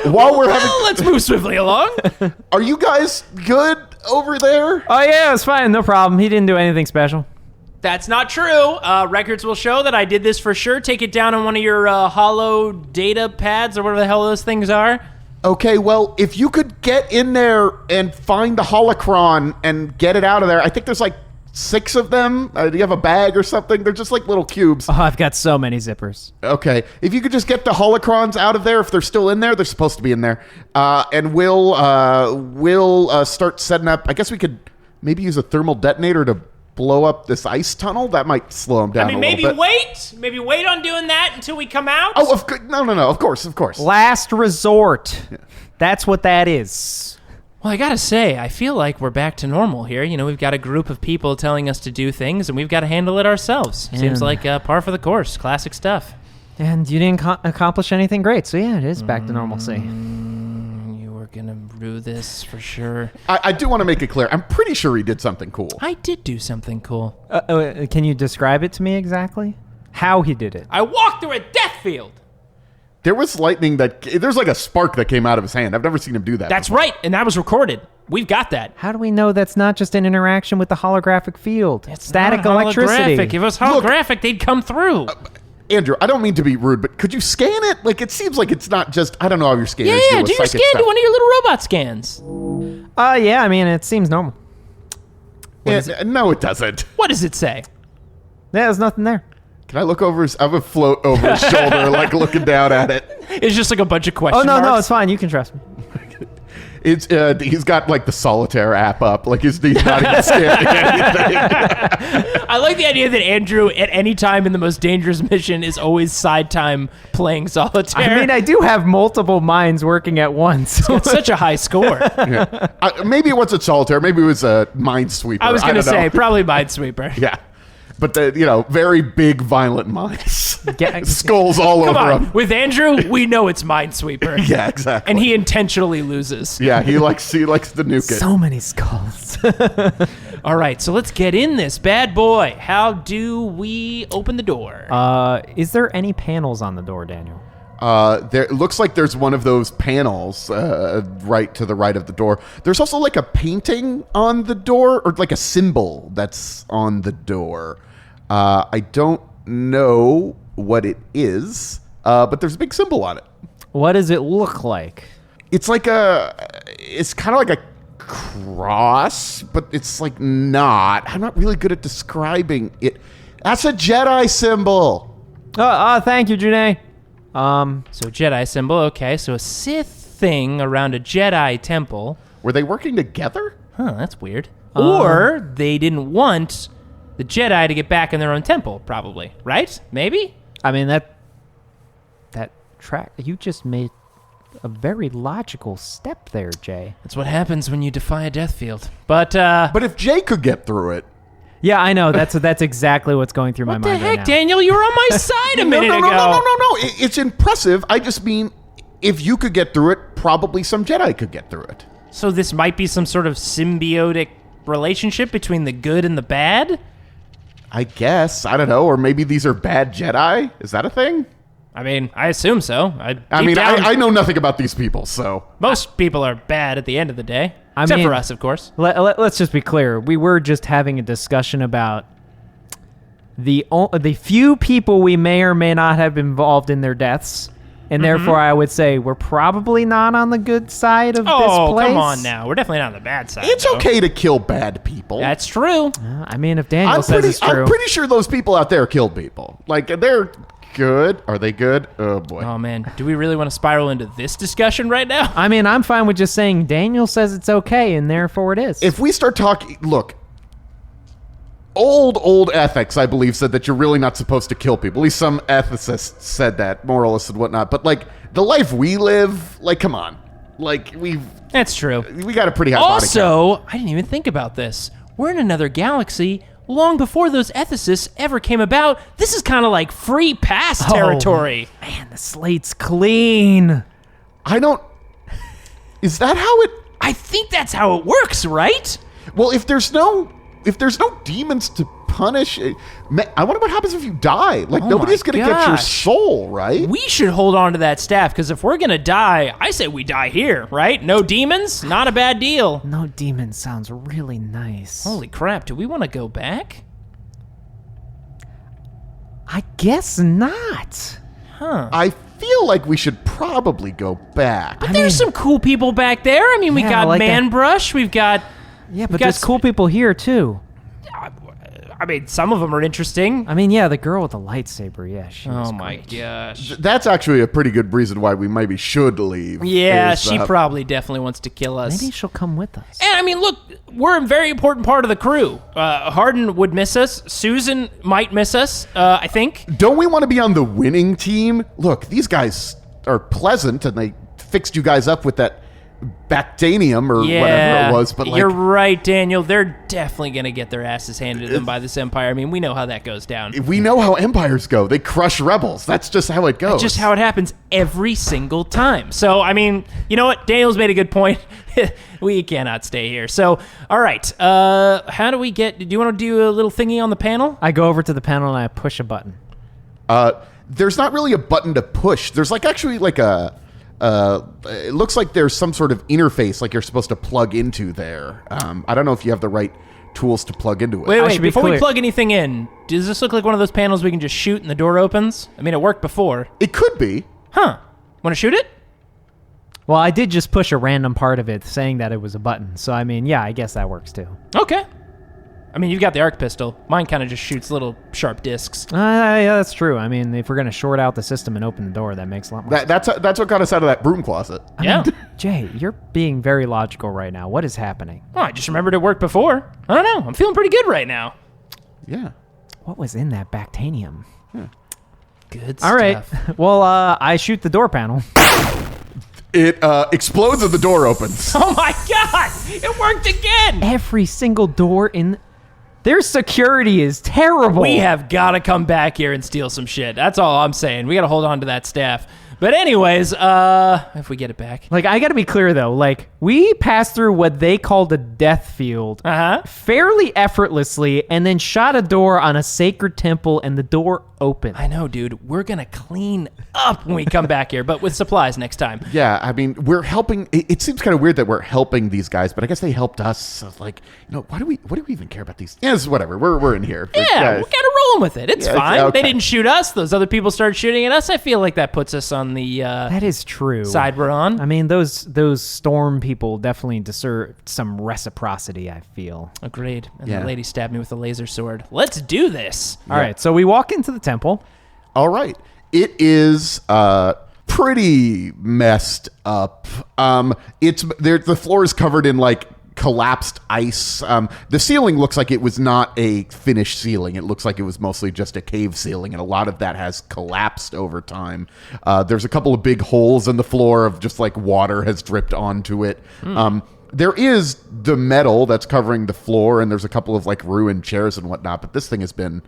While we're having, let's move swiftly along. Are you guys good over there? Oh yeah, it's fine, no problem. He didn't do anything special. That's not true. Records will show that I did this for sure. Take it down on one of your hollow data pads or whatever the hell those things are. Okay, well, if you could get in there and find the holocron and get it out of there, I think there's like 6 of them. Do you have a bag or something? They're just like little cubes. Oh, I've got so many zippers. Okay, if you could just get the holocrons out of there, if they're still in there, they're supposed to be in there, and we'll start setting up. I guess we could maybe use a thermal detonator to blow up this ice tunnel. That might slow them down. Maybe wait on doing that until we come out. Oh, no, of course. Last resort. Yeah. That's what that is. Well, I gotta say, I feel like we're back to normal here. You know, we've got a group of people telling us to do things, and we've got to handle it ourselves. Seems like par for the course. Classic stuff. And you didn't accomplish anything great, so yeah, it is back to normalcy. You were gonna rue this for sure. I do want to make it clear. I'm pretty sure he did something cool. I did do something cool. Can you describe it to me exactly? How he did it? I walked through a death field. There was lightning there's like a spark that came out of his hand. I've never seen him do that. That's before. right, and that was recorded. We've got that. How do we know that's not just an interaction with the holographic field? It's static not electricity. If it was holographic, they'd come through. Andrew, I don't mean to be rude, but could you scan it? Like, it seems like it's not just, I don't know how your scanners do your scan. Do one of your little robot scans. Yeah, I mean, it seems normal. No, it doesn't. What does it say? Yeah, there's nothing there. Can I look over I have a float over his shoulder, like looking down at it. It's just like a bunch of question marks. marks. It's fine. You can trust me. It's he's got like the solitaire app up, like he's not even scanning anything. I like the idea that Andrew, at any time in the most dangerous mission, is always side time playing solitaire. I mean, I do have multiple minds working at once. It's such a high score. Yeah. Maybe it wasn't solitaire. Maybe it was a Minesweeper. I was going to say probably Minesweeper. Yeah. But very big, violent mines. Skulls all over him. With Andrew, we know it's Minesweeper. Yeah, exactly. And he intentionally loses. Yeah, he likes to nuke it. So many skulls. All right, so let's get in this bad boy. How do we open the door? Is there any panels on the door, Daniel? There it looks like there's one of those panels right to the right of the door. There's also like a painting on the door, or like a symbol that's on the door. I don't know what it is, but there's a big symbol on it. What does it look like? It's like it's kind of like a cross, but it's like not. I'm not really good at describing it. That's a Jedi symbol. Thank you, Janae. So Jedi symbol, okay. So a Sith thing around a Jedi temple. Were they working together? Huh, that's weird. Or they didn't want the Jedi to get back in their own temple, probably. Right? Maybe? I mean, that track, you just made a very logical step there, Jay. That's what happens when you defy a death field. But But if Jay could get through it, Yeah, I know. That's exactly what's going through my what the mind right heck, now. Daniel? You were on my side a minute ago. No. It's impressive. I just mean, if you could get through it, probably some Jedi could get through it. So this might be some sort of symbiotic relationship between the good and the bad? I guess. I don't know. Or maybe these are bad Jedi. Is that a thing? I mean, I assume so. I know nothing about these people, so. Most people are bad at the end of the day. I Except mean- for us, of course. Let's just be clear. We were just having a discussion about the few people we may or may not have involved in their deaths, and therefore I would say we're probably not on the good side of this place. Come on now. We're definitely not on the bad side. It's though. okay to kill bad people. That's true. I mean, if Daniel says it's true. I'm pretty sure those people out there killed people. Like, they're good. Are they good? Oh, boy. Oh, man. Do we really want to spiral into this discussion right now? I mean, I'm fine with just saying Daniel says it's okay, and therefore it is. If we start talking, look, old ethics, I believe, said that you're really not supposed to kill people. At least some ethicists said that, moralists and whatnot. But, like, the life we live, like, come on. Like, we That's true. got a pretty high body count. Also, I didn't even think about this. We're in another galaxy long before those ethicists ever came about. This is kind of like free pass territory. Man, the slate's clean. I don't... Is that how it... I think that's how it works, right? Well, if there's no demons to punish, I wonder what happens if you die. Like, nobody's my going to get your gosh. soul, right? We should hold on to that staff, because if we're going to die, I say we die here, right? No demons? Not a bad deal. No demon sounds really nice. Holy crap, do we want to go back? I guess not. I feel like we should probably go back. There's some cool people back there. I mean, we Yeah, got like that. Manbrush, we've got... Yeah, but got there's cool people here, too. I mean, some of them are interesting. I mean, yeah, the girl with the lightsaber, yeah, she was Oh my great. gosh. That's actually a pretty good reason why we maybe should leave. Yeah, is, she probably definitely wants to kill us. Maybe she'll come with us. And I mean, look, we're a very important part of the crew. Hardin would miss us. Susan might miss us, I think. Don't we want to be on the winning team? Look, these guys are pleasant, and they fixed you guys up with that Bactanium or whatever it was. But like, you're right, Daniel. They're definitely going to get their asses handed to them by this Empire. I mean, we know how that goes down. we know how empires go. They crush rebels. That's just how it goes. Just how it happens every single time. So, I mean, you know what? Daniel's made a good point. We cannot stay here. So, all right. How do we get... Do you want to do a little thingy on the panel? I go over to the panel and I push a button. There's not really a button to push. There's like actually like a... it looks like there's some sort of interface like you're supposed to plug into there. I don't know if you have the right tools to plug into it. Wait, should be before we clear. plug anything in, does this look like one of those panels we can just shoot and the door opens? I mean, it worked before. It could be. Huh. Want to shoot it? Well, I did just push a random part of it saying that it was a button. So, I mean, yeah, I guess that works too. Okay. I mean, you've got the arc pistol. Mine kind of just shoots little sharp discs. Yeah, that's true. I mean, if we're going to short out the system and open the door, that makes a lot more sense. That's what got us out of that broom closet. Yeah. Jay, you're being very logical right now. What is happening? Oh, I just remembered it worked before. I don't know. I'm feeling pretty good right now. Yeah. What was in that Bactanium? Good All right. Well, I shoot the door panel. It explodes and the door opens. Oh my god! It worked again! Every single door in... Their security is terrible. We have got to come back here and steal some shit. That's all I'm saying. We got to hold on to that staff. But anyways, if we get it back. Like, I gotta be clear, though. Like, we passed through what they called a death field fairly effortlessly and then shot a door on a sacred temple and the door opened. I know, dude. We're going to clean up when we come back here, but with supplies next time. Yeah, I mean, we're helping. It seems kind of weird that we're helping these guys, but I guess they helped us. So like, you know, what do we even care about these? Yeah, it's whatever. We're in here. Yeah, we're kind of rolling with it. It's Yeah, fine. okay. They didn't shoot us. Those other people started shooting at us. I feel like that puts us on the That is true. side we're on. I mean, those storm people definitely deserve some reciprocity, I feel. Agreed. And Yeah. the lady stabbed me with a laser sword. Let's do this. All right, so we walk into the temple. All right. It is pretty messed up. It's there. The floor is covered in like collapsed ice. The ceiling looks like it was not a finished ceiling. It looks like it was mostly just a cave ceiling, and a lot of that has collapsed over time. There's a couple of big holes in the floor of just like water has dripped onto it. There is the metal that's covering the floor, and there's a couple of like ruined chairs and whatnot, but this thing has been...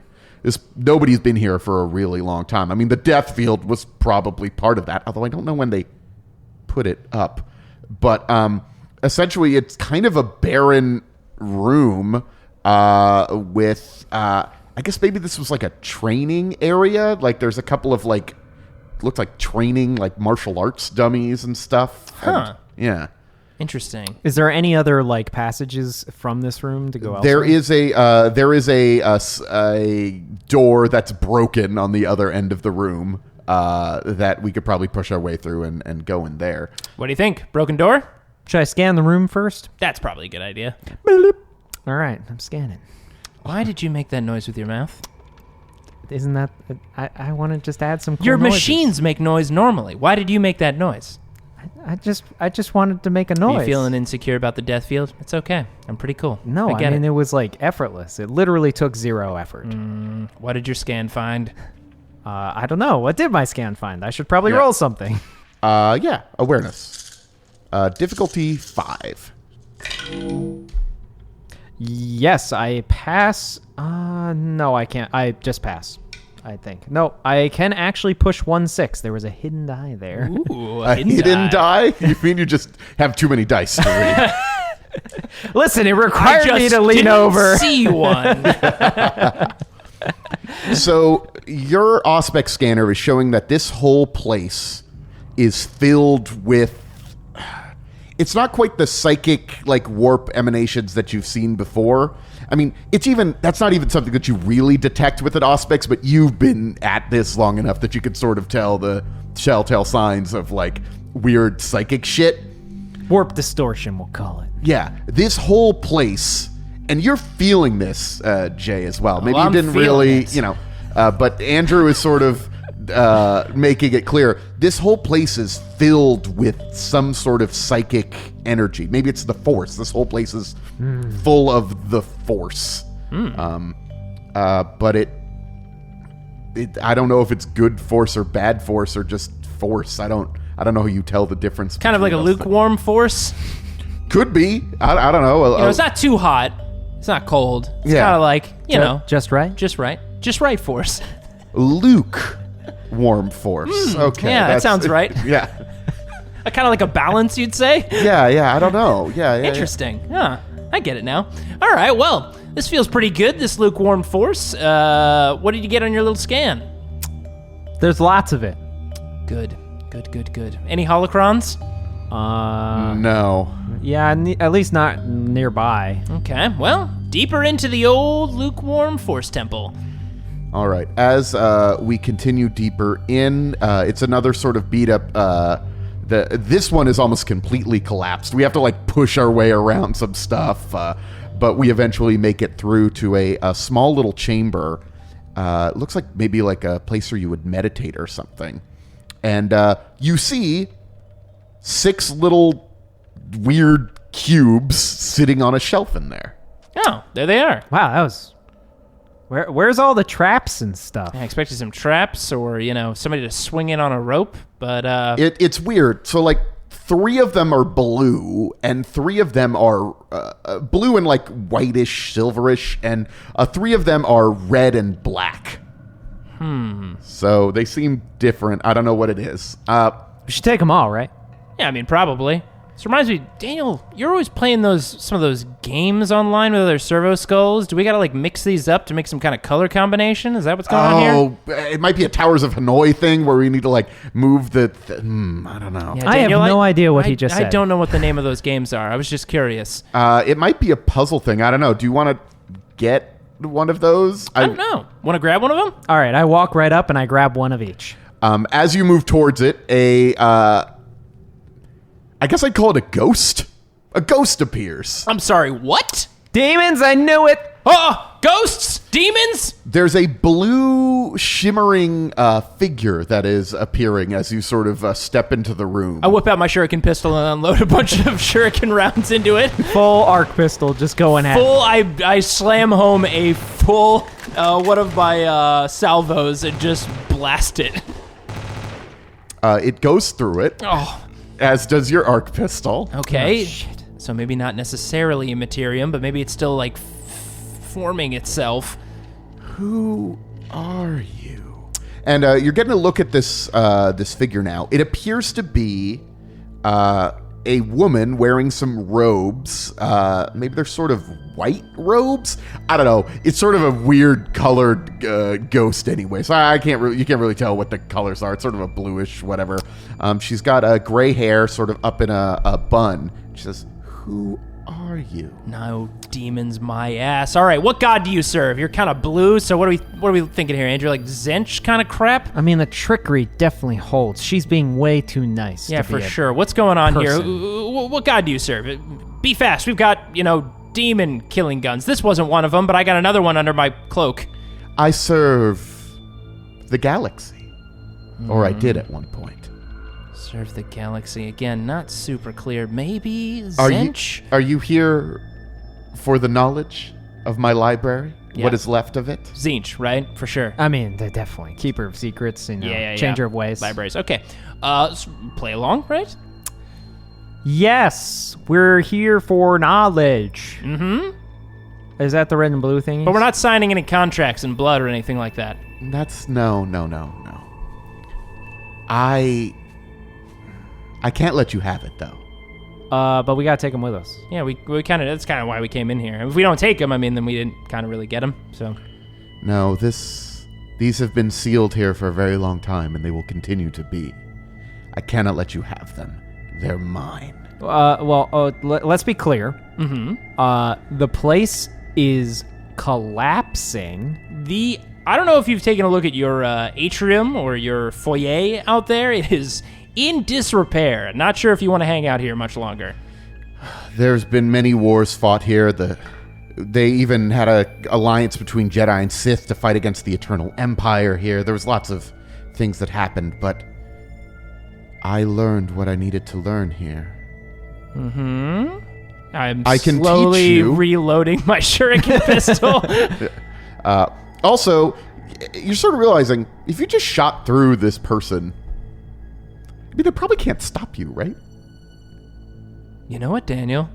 nobody's been here for a really long time. I mean, the death field was probably part of that, although I don't know when they put it up. But essentially, it's kind of a barren room with, I guess maybe this was like a training area. Like, there's a couple of like, looks like training, like martial arts dummies and stuff. Huh. And, yeah. Interesting. Is there any other like passages from this room to go elsewhere? There is a door that's broken on the other end of the room that we could probably push our way through and go in there. What do you think? Broken door? Should I scan the room first? That's probably a good idea. All right, I'm scanning. Why did you make that noise with your mouth? Isn't that... I want to just add some cool Your noises. machines make noise normally. Why did you make that noise? I just wanted to make a noise. Are you feeling insecure about the death field? It's okay. I'm pretty cool. No, I mean, it was like effortless. It literally took 0 effort. What did your scan find? I don't know. What did my scan find? I should probably roll something. Yeah, awareness. Difficulty 5. Yes, I pass. No, I can't. I just pass, I think. No, I can actually push 1/6. There was a hidden die there. Ooh, A hidden die? You mean you just have too many dice to read? Listen, it required me to lean over. See one. So your Auspex scanner is showing that this whole place is filled with... It's not quite the psychic, like, warp emanations that you've seen before. I mean, that's not even something that you really detect with an Auspex, but you've been at this long enough that you could sort of tell the telltale signs of, like, weird psychic shit. Warp distortion, we'll call it. Yeah, this whole place, and you're feeling this, Jay, as well. Maybe I'm you didn't feeling really, it. but Andrew is sort of making it clear. This whole place is filled with some sort of psychic energy. Maybe it's the Force. This whole place is full of the Force. But I don't know if it's good Force or bad Force or just Force. I don't know how you tell the difference. Kind of like a between those lukewarm force. Could be. I don't know. It's not too hot. It's not cold. It's Yeah. kind of like, you know, Just right? just right. Just right force. lukewarm Force. Okay. Yeah, that sounds right. Yeah. Kind of like a balance, you'd say. Yeah. I don't know. Yeah. Interesting. Huh. I get it now. All right. Well, this feels pretty good, this lukewarm force. What did you get on your little scan? There's lots of it. Good. Any holocrons? No. Yeah, at least not nearby. Okay. Well, deeper into the old lukewarm force temple. All right. As we continue deeper in, it's another sort of beat up. This one is almost completely collapsed. We have to like push our way around some stuff, but we eventually make it through to a small little chamber. It looks like maybe like a place where you would meditate or something. And you see 6 little weird cubes sitting on a shelf in there. Oh, there they are. Wow, that was... Where's all the traps and stuff? I expected some traps or, somebody to swing in on a rope, but... It's weird. So, like, 3 of them are blue, and 3 of them are blue and, like, whitish, silverish, and 3 of them are red and black. So they seem different. I don't know what it is. We should take them all, right? Yeah, I mean, probably. This reminds me, Daniel, you're always playing some of those games online with other servo skulls. Do we gotta, like, mix these up to make some kind of color combination? Is that what's going on here? Oh, it might be a Towers of Hanoi thing where we need to, like, move the... I don't know. Yeah, I have no idea what I he just said. I don't know what the name of those games are. I was just curious. It might be a puzzle thing. I don't know. Do you want to get one of those? I don't know. Want to grab one of them? All right, I walk right up and I grab one of each. As you move towards it, I guess I'd call it a ghost. A ghost appears. I'm sorry, what? Demons, I knew it! Oh! Ghosts? Demons? There's a blue shimmering figure that is appearing as you sort of step into the room. I whip out my shuriken pistol and unload a bunch of shuriken rounds into it. Full arc pistol, just going at it. Full, I slam home a full one of my salvos and just blast it. It goes through it, as does your arc pistol. Okay. So maybe not necessarily a Materium, but maybe it's still like forming itself. Who are you? And you're getting a look at this this figure now. It appears to be a woman wearing some robes. Maybe they're sort of white robes. I don't know. It's sort of a weird colored ghost anyway. So you can't really tell what the colors are. It's sort of a bluish whatever. She's got gray hair sort of up in a bun. She says, "Who are you?" No demons, my ass. All right, what god do you serve? You're kind of blue, so what are we thinking here, Andrew? Like Zench kind of crap? I mean, the trickery definitely holds. She's being way too nice. Yeah, to for be a sure. What's going on person. here? What god do you serve? Be fast. We've got, demon killing guns. This wasn't one of them, but I got another one under my cloak. I serve the galaxy, or I did at one point. Serve the galaxy. Again, not super clear. Maybe Zench? Are you here for the knowledge of my library? Yeah. What is left of it? Zench, right? For sure. I mean, they're definitely keeper of secrets and changer of ways. Libraries. Okay. Play along, right? Yes, we're here for knowledge. Mm-hmm. Is that the red and blue thing? But we're not signing any contracts in blood or anything like that. That's no. I can't let you have it though. But we gotta take them with us. Yeah, we kind of, that's kind of why we came in here. If we don't take them, I mean, then we didn't kind of really get them, so. No, these have been sealed here for a very long time, and they will continue to be. I cannot let you have them. They're mine. Let's be clear. Mm-hmm. The place is collapsing. I don't know if you've taken a look at your atrium or your foyer out there. It is in disrepair. Not sure if you want to hang out here much longer. There's been many wars fought here. They even had an alliance between Jedi and Sith to fight against the Eternal Empire here. There was lots of things that happened, but I learned what I needed to learn here. I can slowly teach you. Reloading my shuriken pistol. Also, you're sort of realizing if you just shot through this person, I mean, they probably can't stop you, right? You know what, Daniel?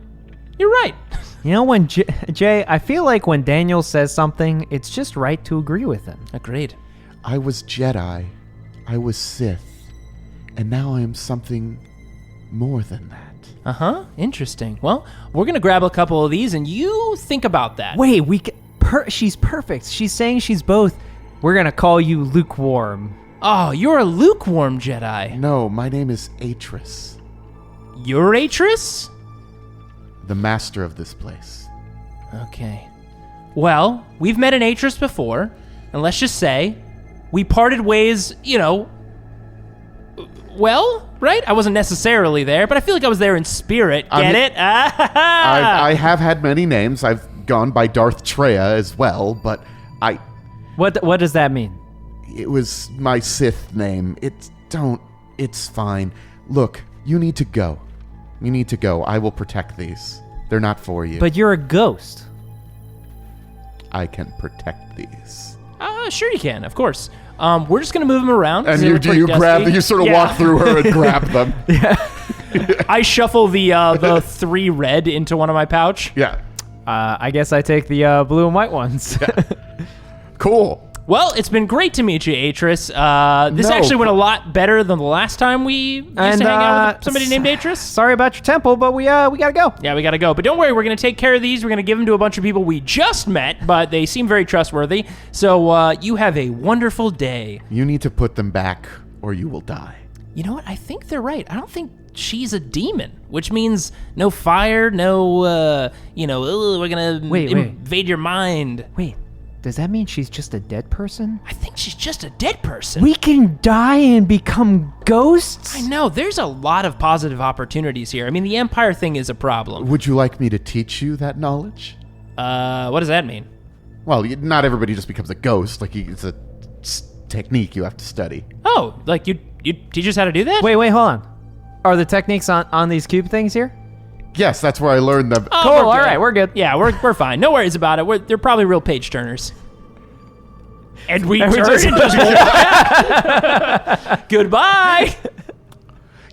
You're right. You know, when Jay, I feel like when Daniel says something, it's just right to agree with him. Agreed. I was Jedi, I was Sith, and now I am something more than that. Uh-huh. Interesting. Well, we're going to grab a couple of these, and you think about that. Wait, she's perfect. She's saying she's both. We're going to call you lukewarm. Oh, you're a lukewarm Jedi. No, my name is Atris, You're Atris? the master of this place. Okay. Well, we've met an Atris before, and let's just say we parted ways, well, right? I wasn't necessarily there, but I feel like I was there in spirit. Get it? I have had many names. I've gone by Darth Treya as well, but What does that mean? it was my Sith name. It's fine. Look, you need to go. I will protect these. They're not for you. But you're a ghost. I can protect these. Sure you can, of course. We're just going to move them around. And you sort of walk through her and grab them. I shuffle the 3 red into one of my pouch. Yeah. I guess I take the blue and white ones. Cool. Well, it's been great to meet you, Atris. This actually went a lot better than the last time we used to hang out with somebody named Atris. Sorry about your temple, but we gotta go. Yeah, we gotta go. But don't worry, we're gonna take care of these. We're gonna give them to a bunch of people we just met, but they seem very trustworthy. So you have a wonderful day. You need to put them back, or you will die. You know what? I think they're right. I don't think she's a demon, which means no fire, no, we're gonna invade your mind. Wait, does that mean she's just a dead person? I think she's just a dead person. We can die and become ghosts? I know. There's a lot of positive opportunities here. I mean, the Empire thing is a problem. Would you like me to teach you that knowledge? What does that mean? Well, not everybody just becomes a ghost. Like, it's a technique you have to study. Oh, like you teach us how to do that? Wait, hold on. Are the techniques on these cube things here? Yes, that's where I learned them. Oh, Cool, we're all good. right, we're good. Yeah, we're fine. No worries about it. They're probably real page turners. And we turn just- and just walk. Goodbye.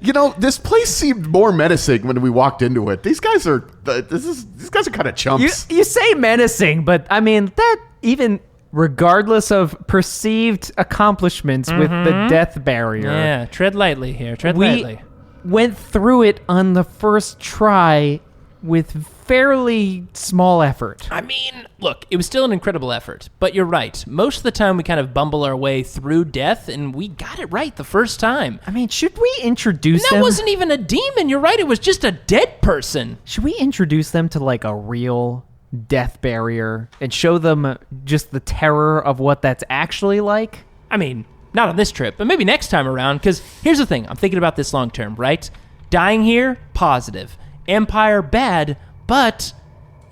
You know, this place seemed more menacing when we walked into it. These guys are kind of chumps. You say menacing, but I mean that even regardless of perceived accomplishments with the death barrier. Yeah, tread lightly here. Tread lightly. We went through it on the first try with fairly small effort. I mean, look, it was still an incredible effort, but you're right. Most of the time we kind of bumble our way through death, and we got it right the first time. I mean, should we introduce That them? wasn't even a demon. You're right. It was just a dead person. Should we introduce them to like a real death barrier and show them just the terror of what that's actually like? I mean, not on this trip, but maybe next time around, because here's the thing. I'm thinking about this long term, right? Dying here, positive. Empire, bad. But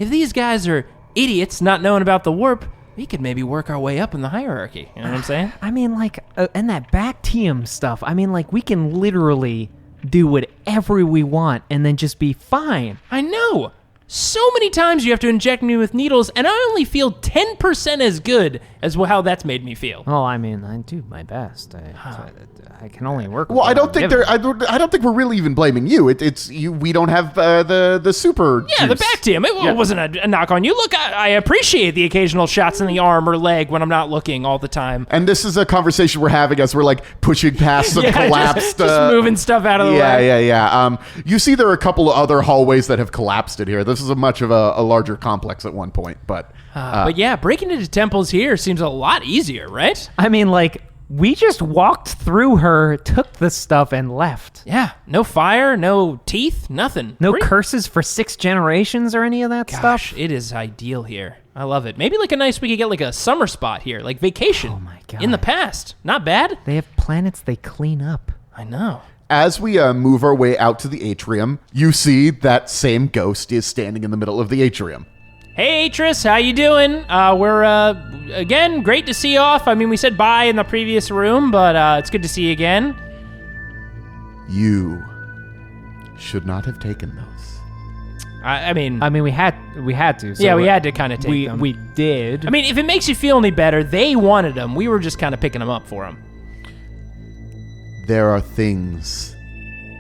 if these guys are idiots not knowing about the warp, we could maybe work our way up in the hierarchy. You know what I'm saying? I mean, like, and that Bactium stuff. I mean, like, we can literally do whatever we want and then just be fine. I know. So many times you have to inject me with needles, and I only feel 10% as good as how that's made me feel. Well, I mean, I do my best. I can only work. With Well, I what don't I'm think given. I don't think we're really even blaming you. It's you. We don't have the super. Yeah, the juice. Bactium. It wasn't a knock on you. Look, I appreciate the occasional shots in the arm or leg when I'm not looking all the time. And this is a conversation we're having as we're like pushing past some collapsed. Just moving stuff out of the way. Yeah. You see, there are a couple of other hallways that have collapsed in here. This is a much of a larger complex at one point, but But yeah, breaking into temples here seems a lot easier, right? I mean, like, we just walked through her, took the stuff, and left. Yeah, no fire, no teeth, nothing. No Pretty- curses for 6 generations or any of that Gosh, stuff. it is ideal here. I love it. Maybe like we could get like a summer spot here, like vacation. Oh my God. In the past. Not bad. They have planets they clean up. I know. as we move our way out to the atrium, you see that same ghost is standing in the middle of the atrium. Hey, Atris, how you doing? We're, again, great to see you off. I mean, we said bye in the previous room, but it's good to see you again. You should not have taken those. I mean, we had to. So yeah, we had to kind of take them. We did. I mean, if it makes you feel any better, they wanted them. We were just kind of picking them up for them. There are things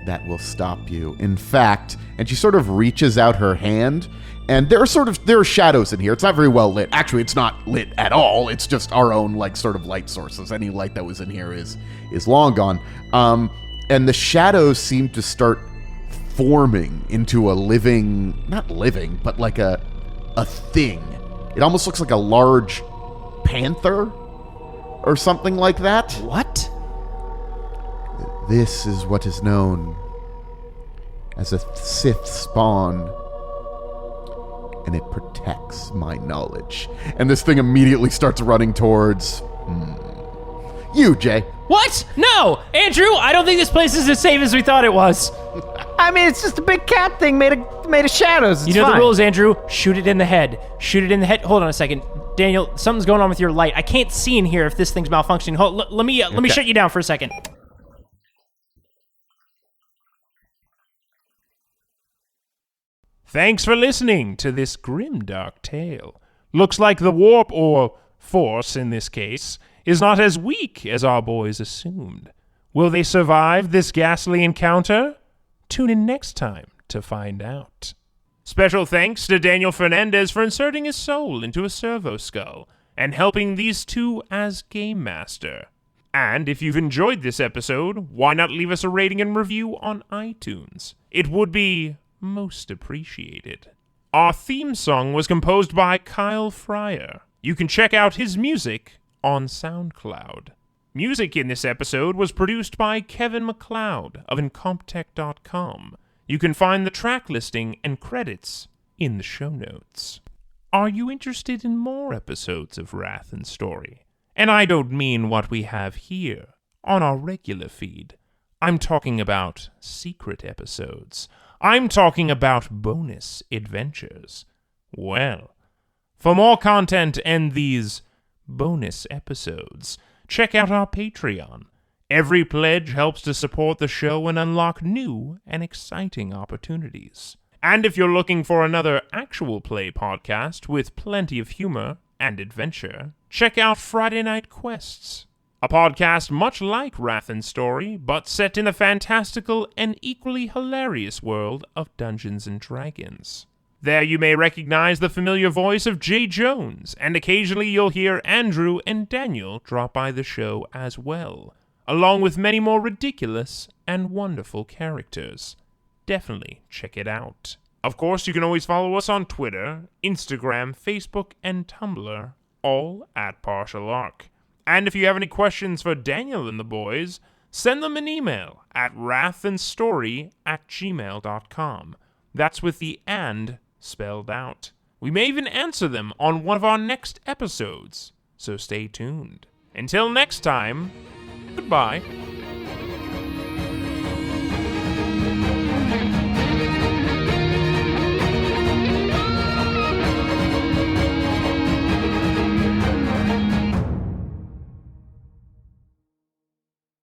that will stop you. In fact, and she sort of reaches out her hand, and there are shadows in here. It's not very well lit. Actually, it's not lit at all. It's just our own sort of light sources. Any light that was in here is long gone. And the shadows seem to start forming into a not living, but like a thing. It almost looks like a large panther or something like that. What? This is what is known as a Sith spawn, and it protects my knowledge. And this thing immediately starts running towards you, Jay. What? No! Andrew, I don't think this place is as safe as we thought it was. I mean, it's just a big cat thing made of shadows. It's You know fine. the rules, Andrew. Shoot it in the head. Shoot it in the head. Hold on a second. Daniel, something's going on with your light. I can't see in here if this thing's malfunctioning. Let me shut you down for a second. Thanks for listening to this grimdark tale. Looks like the warp, or force in this case, is not as weak as our boys assumed. Will they survive this ghastly encounter? Tune in next time to find out. Special thanks to Daniel Fernandez for inserting his soul into a servo skull and helping these two as Game Master. And if you've enjoyed this episode, why not leave us a rating and review on iTunes? It would be most appreciated. Our theme song was composed by Kyle Fryer. You can check out his music on SoundCloud. Music in this episode was produced by Kevin MacLeod of Incomptech.com. You can find the track listing and credits in the show notes. Are you interested in more episodes of Wrath and Story? And I don't mean what we have here on our regular feed. I'm talking about secret episodes. I'm talking about bonus adventures. Well, For more content and these bonus episodes, check out our Patreon. Every pledge helps to support the show and unlock new and exciting opportunities. And if you're looking for another actual play podcast with plenty of humor and adventure, check out Friday Night Quests, a podcast much like Wrath and Story, but set in the fantastical and equally hilarious world of Dungeons & Dragons. There you may recognize the familiar voice of Jay Jones, and occasionally you'll hear Andrew and Daniel drop by the show as well, along with many more ridiculous and wonderful characters. Definitely check it out. Of course, you can always follow us on Twitter, Instagram, Facebook, and Tumblr, all at Partial Arc. And if you have any questions for Daniel and the boys, send them an email at wrathandstory@gmail.com. That's with the "and" spelled out. We may even answer them on one of our next episodes, so stay tuned. Until next time, goodbye.